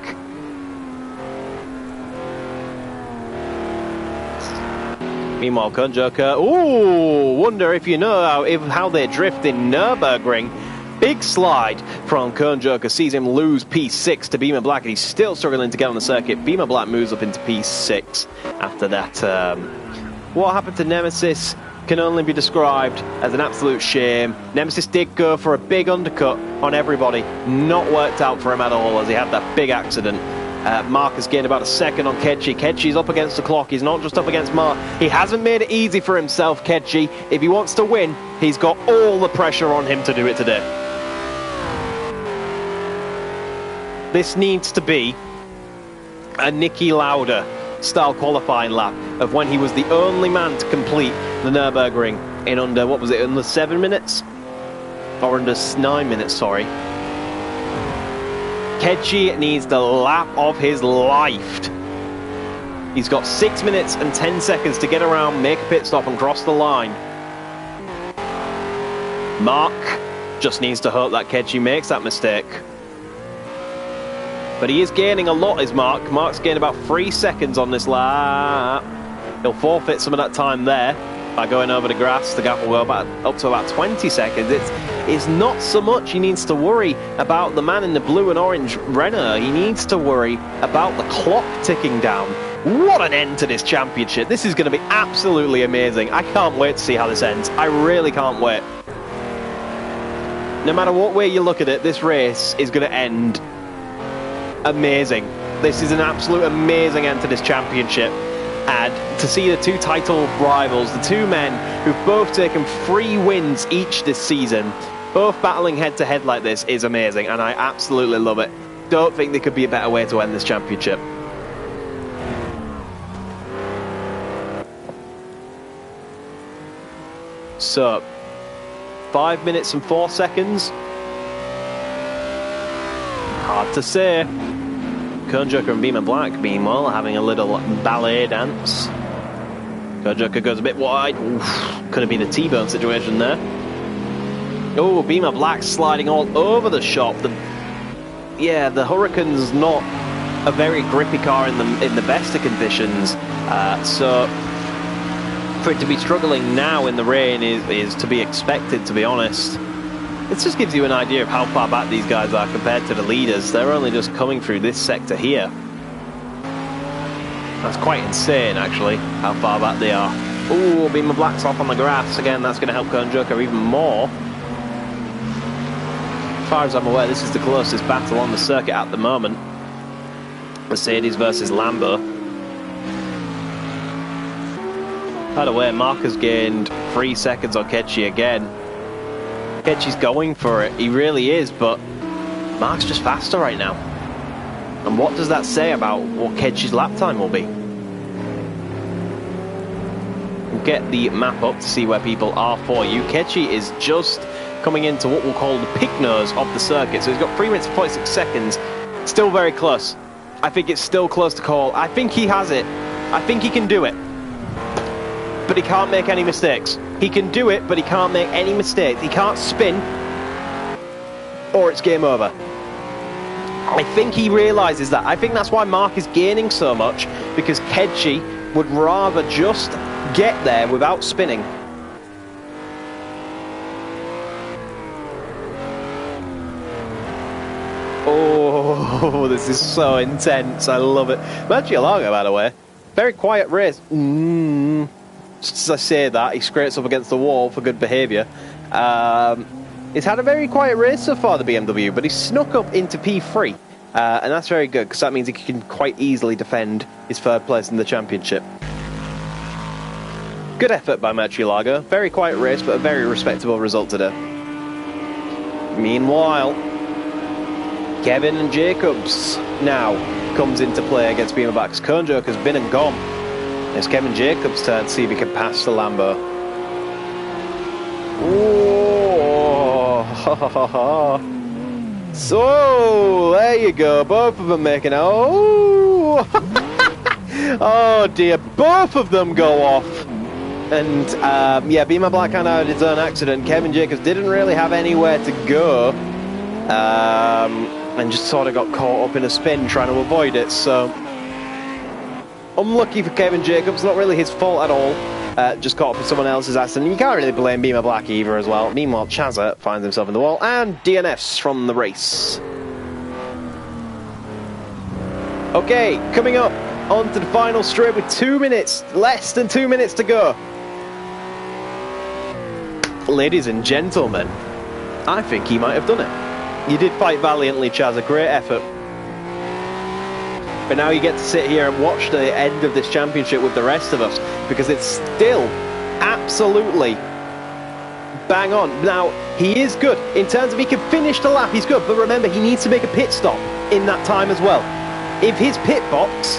Meanwhile, Kern Joker, ooh, wonder if you know how they drift in Nürburgring. Big slide from Kern Joker, sees him lose P6 to Beamer Black, and he's still struggling to get on the circuit. Beamer Black moves up into P6 after that. What happened to Nemesis can only be described as an absolute shame. Nemesis did go for a big undercut on everybody. Not worked out for him at all as he had that big accident. Mark has gained about a second on Kedji. Kedji's up against the clock. He's not just up against Mark. He hasn't made it easy for himself, Kedji. If he wants to win, he's got all the pressure on him to do it today. This needs to be a Niki Lauda style qualifying lap of when he was the only man to complete the Nürburgring in under, what was it, under 7 minutes? Or under 9 minutes, sorry. Kedji needs the lap of his life. He's got 6 minutes and 10 seconds to get around, make a pit stop and cross the line. Mark just needs to hope that Kedji makes that mistake. But he is gaining a lot, is Mark. Mark's gained about 3 seconds on this lap. He'll forfeit some of that time there by going over the grass. The gap will go up to about 20 seconds. It's not so much he needs to worry about the man in the blue and orange Renault. He needs to worry about the clock ticking down. What an end to this championship. This is going to be absolutely amazing. I can't wait to see how this ends. I really can't wait. No matter what way you look at it, this race is going to end amazing. This is an absolute amazing end to this championship. And to see the two title rivals, the two men who've both taken 3 wins each this season, both battling head to head like this, is amazing, and I absolutely love it. Don't think there could be a better way to end this championship. So, 5 minutes and 4 seconds. Hard to say. Kern Joker and Beamer Black, meanwhile, having a little ballet dance. Kern Joker goes a bit wide. Oof, could have been a T-bone situation there. Oh, Beamer Black sliding all over the shop. Yeah, the Huracan's not a very grippy car in the best of conditions. So for it to be struggling now in the rain is to be expected, to be honest. It just gives you an idea of how far back these guys are compared to the leaders. They're only just coming through this sector here. That's quite insane, actually, how far back they are. Ooh, Beamer Black's off on the grass. Again, that's going to help Kern Joker even more. As far as I'm aware, this is the closest battle on the circuit at the moment. Mercedes versus Lambo. By the way, Mark has gained 3 seconds on Ketchi again. Ketchi's going for it, he really is, but Mark's just faster right now. And what does that say about what Ketchi's lap time will be? We'll get the map up to see where people are for you. Ketchi is just coming into what we'll call the pig nose of the circuit. So he's got 3 minutes and 46 seconds. Still very close. I think it's still close to call. I think he has it. I think he can do it. But he can't make any mistakes. He can do it, but he can't make any mistakes. He can't spin, or it's game over. I think he realises that. I think that's why Mark is gaining so much, because Ketchi would rather just get there without spinning. Oh, this is so intense. I love it. Murcielago, by the way, very quiet race. Just as I say that, he scrapes up against the wall for good behaviour. He's had a very quiet race so far, the BMW, but he's snuck up into P3. And that's very good, because that means he can quite easily defend his 3rd place in the championship. Good effort by Murcielago. Very quiet race, but a very respectable result today. Meanwhile, Kevin and Jacobs now comes into play against Beamer Black's. Kern Joker's been and gone. It's Kevin Jacobs' turn to see if he can pass the Lambo. Oh, so there you go. Both of them making it. Oh, oh dear. Both of them go off. And yeah, Beamer Black had his own accident. Kevin Jacobs didn't really have anywhere to go. And just sort of got caught up in a spin trying to avoid it. So unlucky for Kevin Jacobs, not really his fault at all. Just caught up with someone else's accident. You can't really blame Beamer Black either as well. Meanwhile, Chazza finds himself in the wall, and DNFs from the race. Okay, coming up onto the final straight with 2 minutes, less than 2 minutes to go. Ladies and gentlemen, I think he might have done it. You did fight valiantly, Chazza. Great effort. But now you get to sit here and watch the end of this championship with the rest of us, because it's still absolutely bang on. Now, he is good. In terms of he can finish the lap, he's good. But remember, he needs to make a pit stop in that time as well. If his pit box...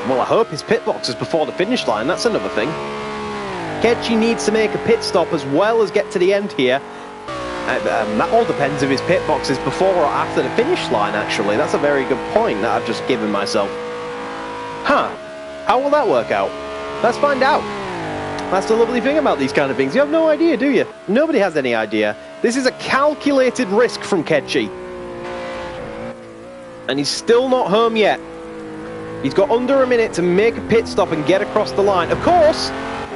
well, I hope his pit box is before the finish line. That's another thing. Ketchi needs to make a pit stop as well as get to the end here. That all depends if his pit box is before or after the finish line, actually. That's a very good point that I've just given myself. Huh. How will that work out? Let's find out. That's the lovely thing about these kind of things. You have no idea, do you? Nobody has any idea. This is a calculated risk from Ketchi. And he's still not home yet. He's got under a minute to make a pit stop and get across the line. Of course,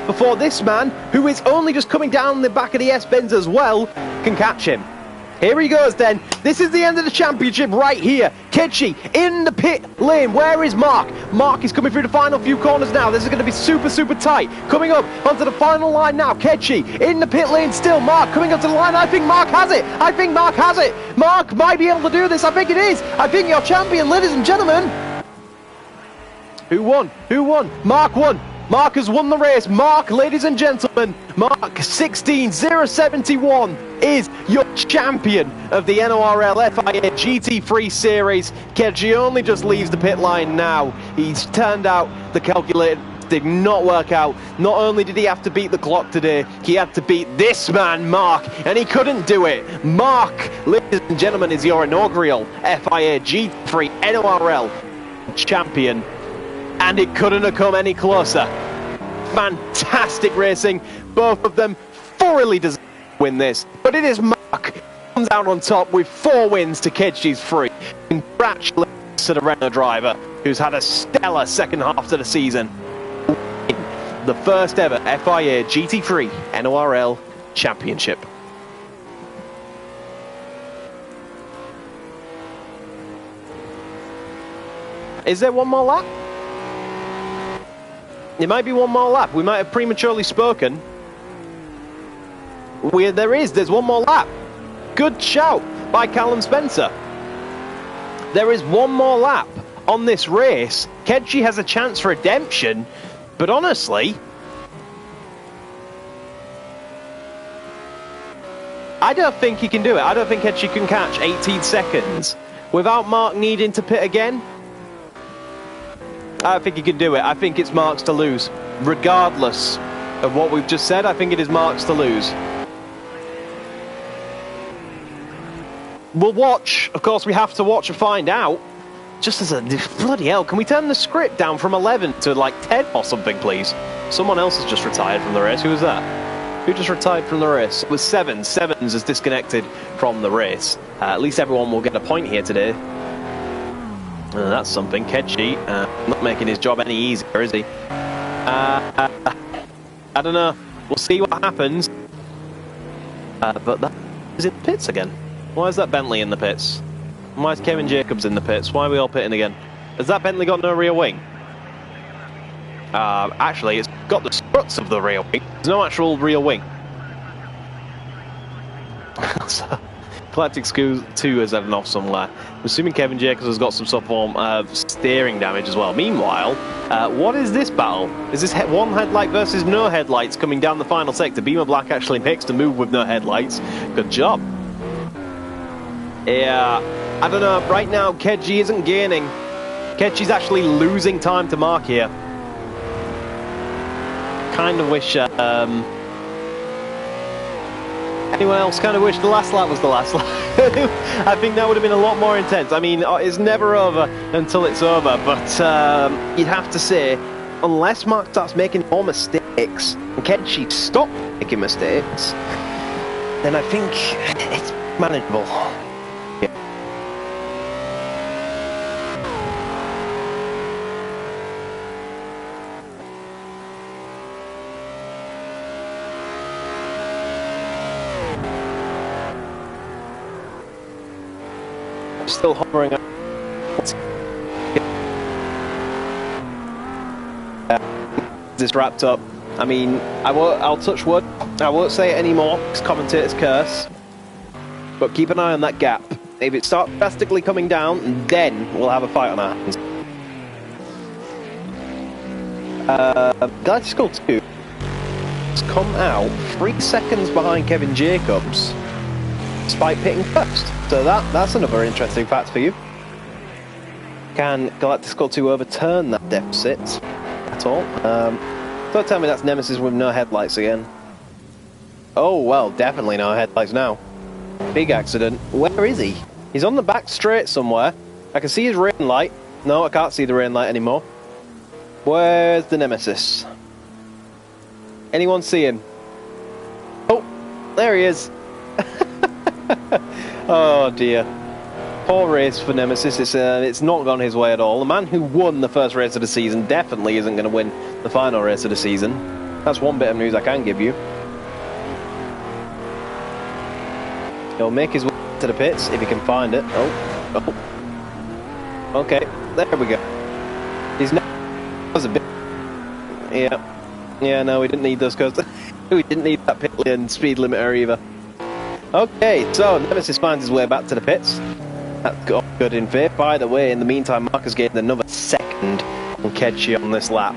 before this man, who is only just coming down the back of the S-Benz as well, can catch him. Here he goes then. This is the end of the championship right here. Ketchi in the pit lane. Where is Mark? Mark is coming through the final few corners now. This is going to be super, super tight. Coming up onto the final line now. Ketchi in the pit lane still. Mark coming up to the line. I think Mark has it. I think Mark has it. Mark might be able to do this. I think it is. I think your champion, ladies and gentlemen. Who won? Who won? Mark won. Mark has won the race. Mark, ladies and gentlemen, Mark 16071 is your champion of the NORL FIA GT3 series. Ketchi only just leaves the pit line now. He's turned out the calculated did not work out. Not only did he have to beat the clock today, he had to beat this man, Mark, and he couldn't do it. Mark, ladies and gentlemen, is your inaugural FIA GT3 NORL champion. And it couldn't have come any closer. Fantastic racing. Both of them thoroughly deserve to win this. But it is Mark who comes out on top with 4 wins to Ketchi's 3. Congratulations to the Renault driver, who's had a stellar second half to the season. The first ever FIA GT3 NORL Championship. Is there one more lap? It might be one more lap. We might have prematurely spoken. There's one more lap. Good shout by Callum Spencer. There is one more lap on this race. Kedji has a chance for redemption, but honestly, I don't think he can do it. I don't think Kedji can catch 18 seconds without Mark needing to pit again. I think he can do it. I think it's Mark's to lose. Regardless of what we've just said, I think it is Mark's to lose. We'll watch. Of course, we have to watch and find out. Just as a... Bloody hell, can we turn the script down from 11 to like 10 or something, please? Someone else has just retired from the race. Who was that? Who just retired from the race? It was Sevens. Sevens is disconnected from the race. At least everyone will get a point here today. That's something. Kedji not making his job any easier, is he? I don't know. We'll see what happens. But that is in the pits again. Why is that Bentley in the pits? Why is Kevin Jacobs in the pits? Why are we all pitting again? Has that Bentley got no rear wing? Actually, it's got the struts of the rear wing. There's no actual rear wing. So, Galactic 2 has had an off somewhere. I'm assuming Kevin Jacobs has got some sort of form of steering damage as well. Meanwhile, what is this battle? Is this one headlight versus no headlights coming down the final sector? Beamer Black actually picks to move with no headlights. Good job. Yeah, I don't know. Right now, Kedji isn't gaining. Kedji's actually losing time to Mark here. Kind of wish... anyone else kind of wish the last lap was the last lap? I think that would have been a lot more intense. I mean, it's never over until it's over, but you'd have to say, unless Mark starts making more mistakes, and Kedji stops making mistakes, then I think it's manageable. Still hovering up. This wrapped up. I mean, I'll touch wood. I won't say it anymore, because commentators curse. But keep an eye on that gap. If it starts drastically coming down, then we'll have a fight on our hands. Galactic 2 has come out 3 seconds behind Kevin Jacobs, despite pitting first. So that's another interesting fact for you. Can Galactic 2 overturn that deficit at all? Don't tell me that's Nemesis with no headlights again. Oh, well, definitely no headlights now. Big accident. Where is he? He's on the back straight somewhere. I can see his rain light. No, I can't see the rain light anymore. Where's the Nemesis? Anyone see him? Oh, there he is. Oh dear. Poor race for Nemesis. It's not gone his way at all. The man who won the first race of the season definitely isn't going to win the final race of the season. That's one bit of news I can give you. He'll make his way to the pits if he can find it. Oh. Okay, there we go. He's now was a bit. Yeah. No, we didn't need those coasters. We didn't need that pit lane speed limiter either. Okay, so Nemesis finds his way back to the pits. That's good in faith. By the way, in the meantime, Mark has gained another second on Kedji on this lap.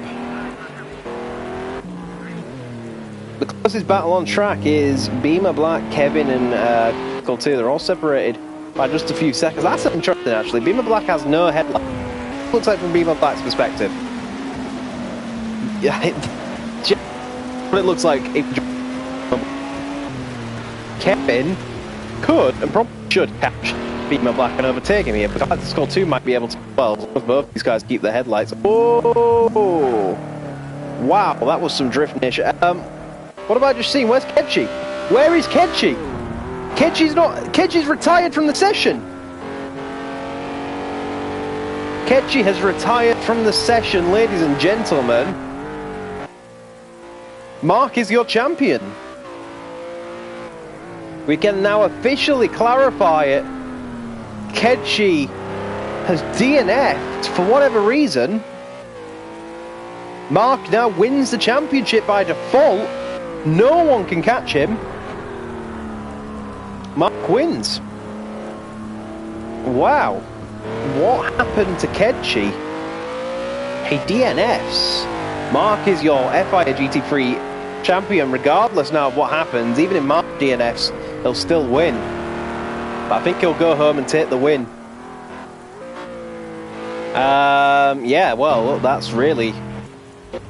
The closest battle on track is Beamer Black, Kevin, and Gold 2. They're all separated by just a few seconds. That's interesting, actually. Beamer Black has no headlight. Looks like from Beamer Black's perspective. Yeah, what it looks like. Kevin could and probably should catch Beamer Black and overtake him here, but Galactic 2 might be able to. Well, both these guys keep their headlights. Oh, wow, that was some drift-ish. What have I just seen? Where's Kedji? Where is Kedji? Kedji's retired from the session. Kedji has retired from the session, ladies and gentlemen. Mark is your champion. We can now officially clarify it. Kedji has DNF'd for whatever reason. Mark now wins the championship by default. No one can catch him. Mark wins. Wow. What happened to Kedchi? Hey, DNFs. Mark is your FIA GT3 champion regardless now of what happens. Even in Mark DNFs, he'll still win. But I think he'll go home and take the win. Yeah, well, that's really...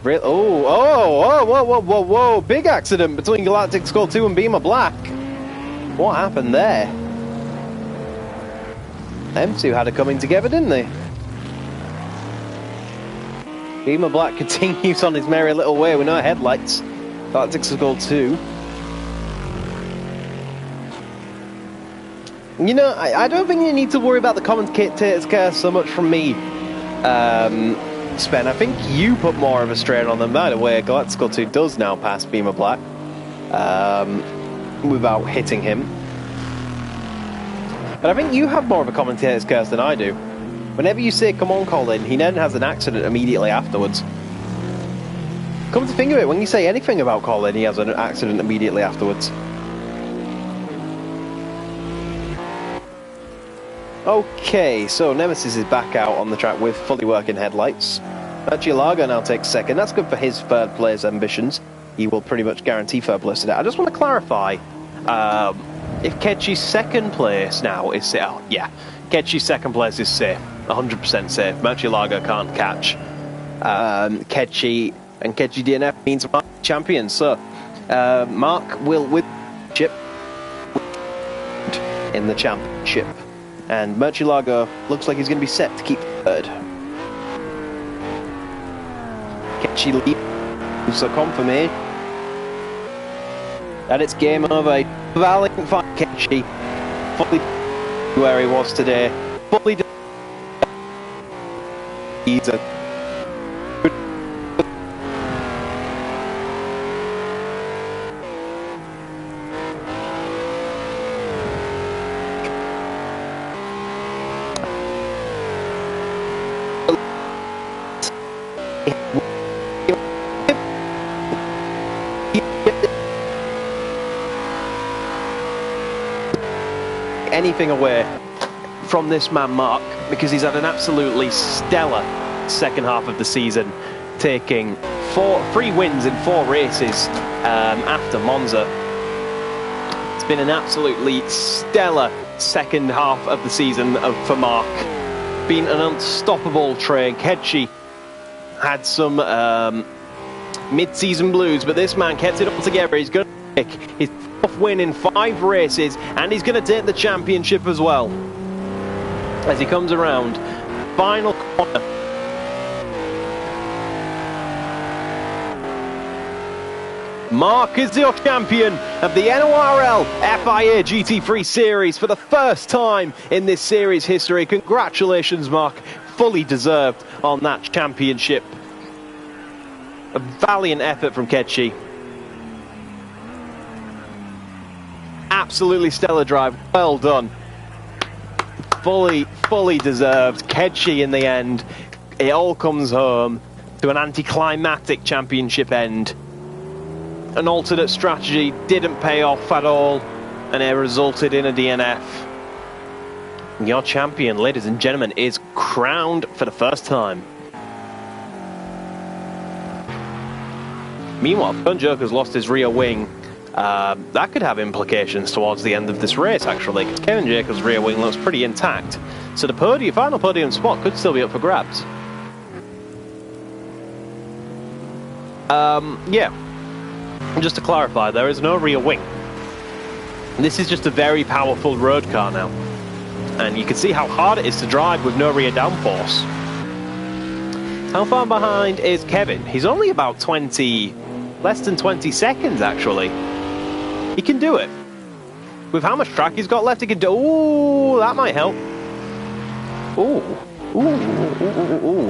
whoa, big accident between Galactic Skull 2 and Beamer Black. What happened there? Them two had a coming together, didn't they? Beamer Black continues on his merry little way with no headlights. Galactic Skull 2. You know, I don't think you need to worry about the commentators care so much from me, Spen. I think you put more of a strain on them. By the way, Galactic Skull 2 does now pass Beamer Black without hitting him. But I think you have more of a commentator's curse than I do. Whenever you say, come on, Colin, he then has an accident immediately afterwards. Come to think of it, when you say anything about Colin, he has an accident immediately afterwards. Okay, so Nemesis is back out on the track with fully working headlights. Murcielago now takes second. That's good for his third place ambitions. He will pretty much guarantee third place today. I just want to clarify, if Kedchi's second place now is safe. Oh, yeah, Kedchi's second place is safe, 100% safe. Murcielago can't catch Kedchi, and Kedchi DNF means Mark champion. So Mark will win the chip in the championship. And Murcielago looks like he's going to be set to keep third. Kedchi leads, so confirmation. And it's game over. Valiant fight, Kedchi. Fully where he was today. Fully he's a anything away from this man Mark, because he's had an absolutely stellar second half of the season, taking 3 wins in 4 races after Monza. It's been an absolutely stellar second half of the season for Mark. Been an unstoppable train. Kedchi had some mid-season blues, but this man kept it all together. He's going to pick his 4th win in 5 races, and he's going to take the championship as well. As he comes around, final corner. Mark is your champion of the NORL FIA GT3 Series for the first time in this series history. Congratulations, Mark. Fully deserved on that championship. A valiant effort from Kedchi. Absolutely stellar drive. Well done. Fully deserved. Kedchi in the end. It all comes home to an anticlimactic championship end. An alternate strategy didn't pay off at all, and it resulted in a DNF. Your champion, ladies and gentlemen, is crowned for the first time. Meanwhile, Stone Joker's lost his rear wing. That could have implications towards the end of this race, actually, because Kevin Jacobs' rear wing looks pretty intact. So the final podium spot could still be up for grabs. Yeah. Just to clarify, there is no rear wing. This is just a very powerful road car now. And you can see how hard it is to drive with no rear downforce. How far behind is Kevin? He's only about less than 20 seconds, actually. He can do it. With how much track he's got left, he can do... Ooh, that might help. Ooh,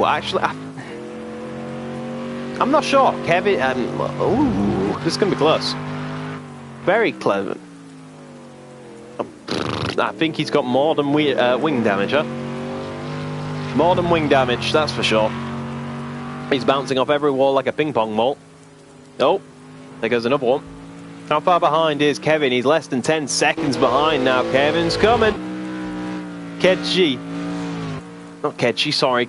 actually... I'm not sure. Kevin... ooh, this is going to be close. Very clever. I think he's got more than wing damage, huh? More than wing damage, that's for sure. He's bouncing off every wall like a ping pong ball. Oh, there goes another one. How far behind is Kevin? He's less than 10 seconds behind now. Kevin's coming. Kedji. Not Kedji, sorry.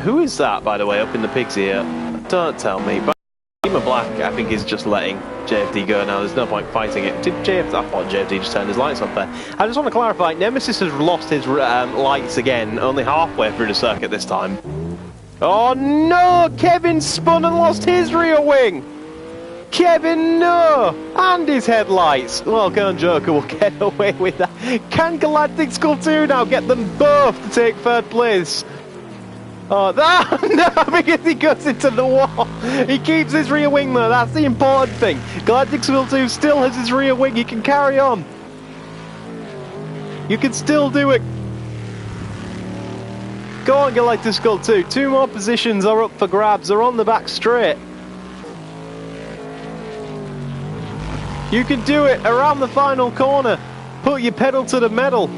Who is that, by the way, up in the pigs here? Don't tell me. But Black, I think, is just letting JFD go now. There's no point fighting it. Did JFD? I thought JFD just turned his lights off there. I just want to clarify, Nemesis has lost his lights again, only halfway through the circuit this time. Oh no! Kevin spun and lost his rear wing! Kevin, no! And his headlights! Well, Kern Joker will get away with that. Can Galactic Skull 2 now get them both to take third place? Oh, no, because he goes into the wall. He keeps his rear wing though, that's the important thing. Galactic Skull 2 still has his rear wing, he can carry on. You can still do it. Go on, Galactic Skull 2. 2 more positions are up for grabs, they're on the back straight. You can do it around the final corner. Put your pedal to the metal.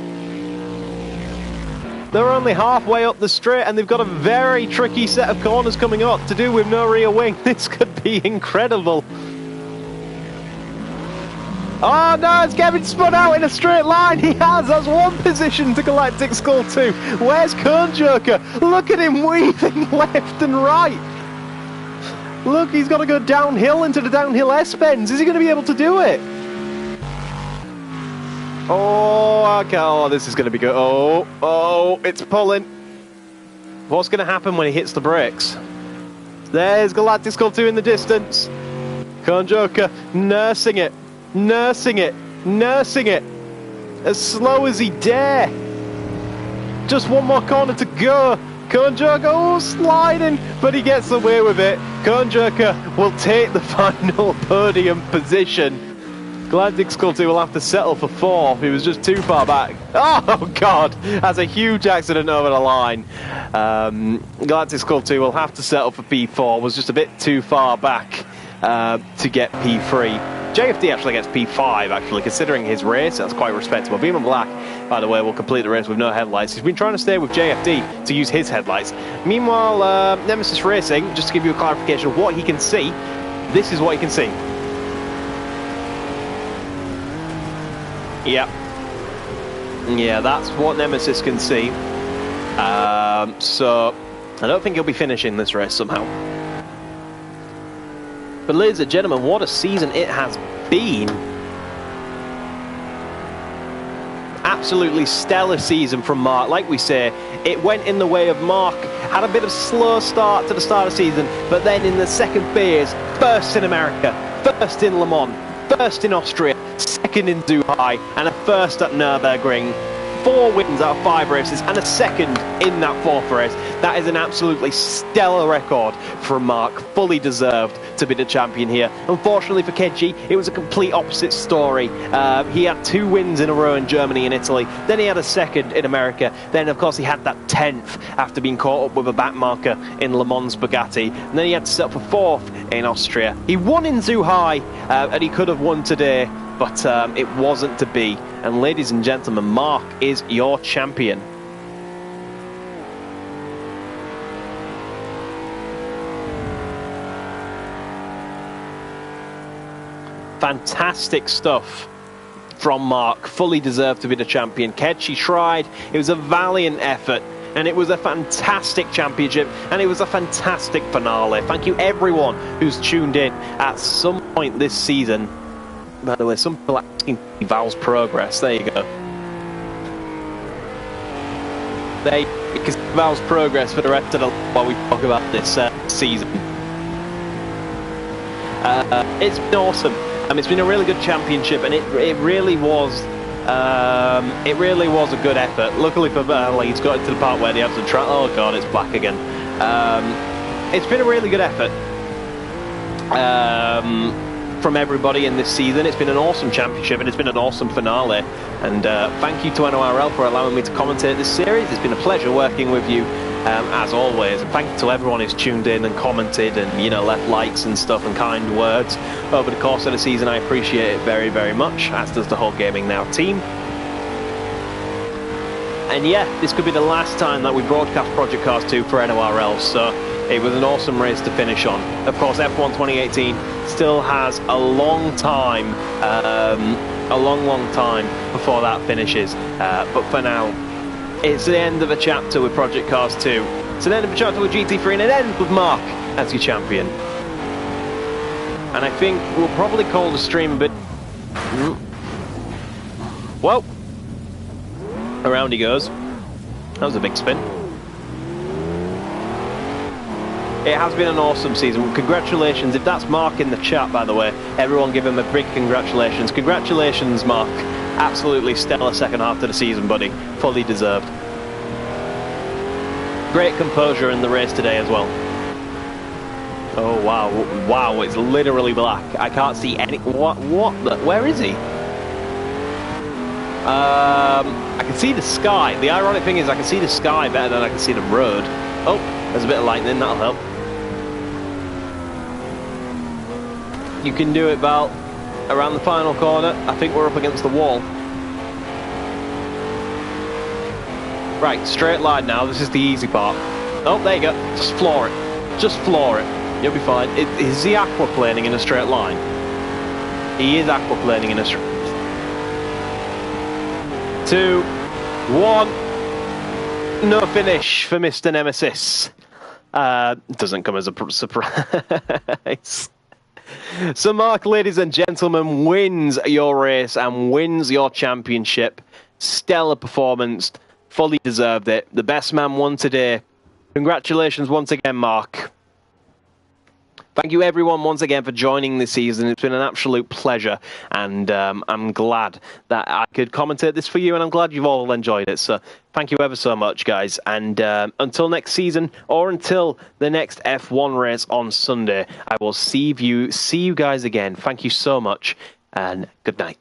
They're only halfway up the straight and they've got a very tricky set of corners coming up to do with no rear wing. This could be incredible. Oh no, it's Kevin spun out in a straight line. He has. That's one position to Galactic Skull 2. Where's Kern Joker? Look at him weaving left and right. Look, he's got to go downhill into the downhill S-bends. Is he going to be able to do it? Oh, okay. Oh, this is going to be good. Oh, it's pulling. What's going to happen when he hits the brakes? There's Galactic Skull 2 in the distance. Kern Joker nursing it, nursing it, nursing it. As slow as he dare. Just one more corner to go. Kern Joker, sliding, but he gets away with it. Kern Joker will take the final podium position. Galactic Skull 2 will have to settle for 4th. He was just too far back. Oh God, that's a huge accident over the line. Galactic Skull 2 will have to settle for P4. Was just a bit too far back to get P3. JFD actually gets P5, actually, considering his race. That's quite respectable. Beamer Black, by the way, will complete the race with no headlights. He's been trying to stay with JFD to use his headlights. Meanwhile, Nemesis Racing, just to give you a clarification of what he can see, this is what he can see. Yep. Yeah, that's what Nemesis can see. So, I don't think he'll be finishing this race somehow. But ladies and gentlemen, what a season it has been. Absolutely stellar season from Mark. Like we say, it went in the way of Mark. Had a bit of slow start to the start of the season, but then in the second phase, first in America, first in Le Mans, first in Austria, second in Zhuhai, and a first at Nürburgring. 4 wins out of 5 races and a second in that 4th race. That is an absolutely stellar record from Mark, fully deserved to be the champion here. Unfortunately for Kedji, it was a complete opposite story. He had 2 wins in a row in Germany and Italy, then he had a second in America, then of course he had that 10th after being caught up with a back marker in Le Mans Bugatti, and then he had to settle for 4th in Austria. He won in Zhuhai, and he could have won today, but it wasn't to be. And ladies and gentlemen, Mark is your champion. Fantastic stuff from Mark, fully deserved to be the champion. Kedji tried, it was a valiant effort, and it was a fantastic championship, and it was a fantastic finale. Thank you everyone who's tuned in at some point this season. By the way, some people are asking Val's progress. There you go. Because Val's progress for the rest of the while we talk about this season. It's been awesome. It's been a really good championship, and it really was. It really was a good effort. Luckily for Val, he's got into the part where they have to try. Oh God, it's black again. It's been a really good effort. From everybody in this season. It's been an awesome championship and it's been an awesome finale, and thank you to NORL for allowing me to commentate this series. It's been a pleasure working with you as always, and thank you to everyone who's tuned in and commented and, you know, left likes and stuff and kind words over the course of the season. I appreciate it very, very much, as does the whole Gaming Now team. And yeah, this could be the last time that we broadcast Project Cars 2 for NORL, so It was an awesome race to finish on. Of course, F1 2018 still has a long time, a long time before that finishes. But for now, it's the end of a chapter with Project Cars 2. It's an end of a chapter with GT3 and an end with Mark as your champion. And I think we'll probably call the stream a bit... Well, around he goes. That was a big spin. It has been an awesome season. Congratulations. If that's Mark in the chat, by the way, everyone give him a big congratulations. Congratulations, Mark. Absolutely stellar second half to the season, buddy. Fully deserved. Great composure in the race today as well. Oh, wow. Wow, it's literally black. I can't see any... What? Where is he? I can see the sky. The ironic thing is I can see the sky better than I can see the road. Oh, there's a bit of lightning. That'll help. You can do it, Val. Around the final corner. I think we're up against the wall. Right, straight line now. This is the easy part. Oh, there you go. Just floor it. Just floor it. You'll be fine. Is he aquaplaning in a straight line? He is aquaplaning in a straight... 2, 1. No finish for Mr. Nemesis. Doesn't come as a surprise. So Mark, ladies and gentlemen, wins your race and wins your championship. Stellar performance. Fully deserved it. The best man won today. Congratulations once again, Mark. Thank you everyone once again for joining this season. It's been an absolute pleasure, and I'm glad that I could commentate this for you, and I'm glad you've all enjoyed it. So thank you ever so much, guys. And until next season, or until the next F1 race on Sunday, I will see you guys again. Thank you so much, and good night.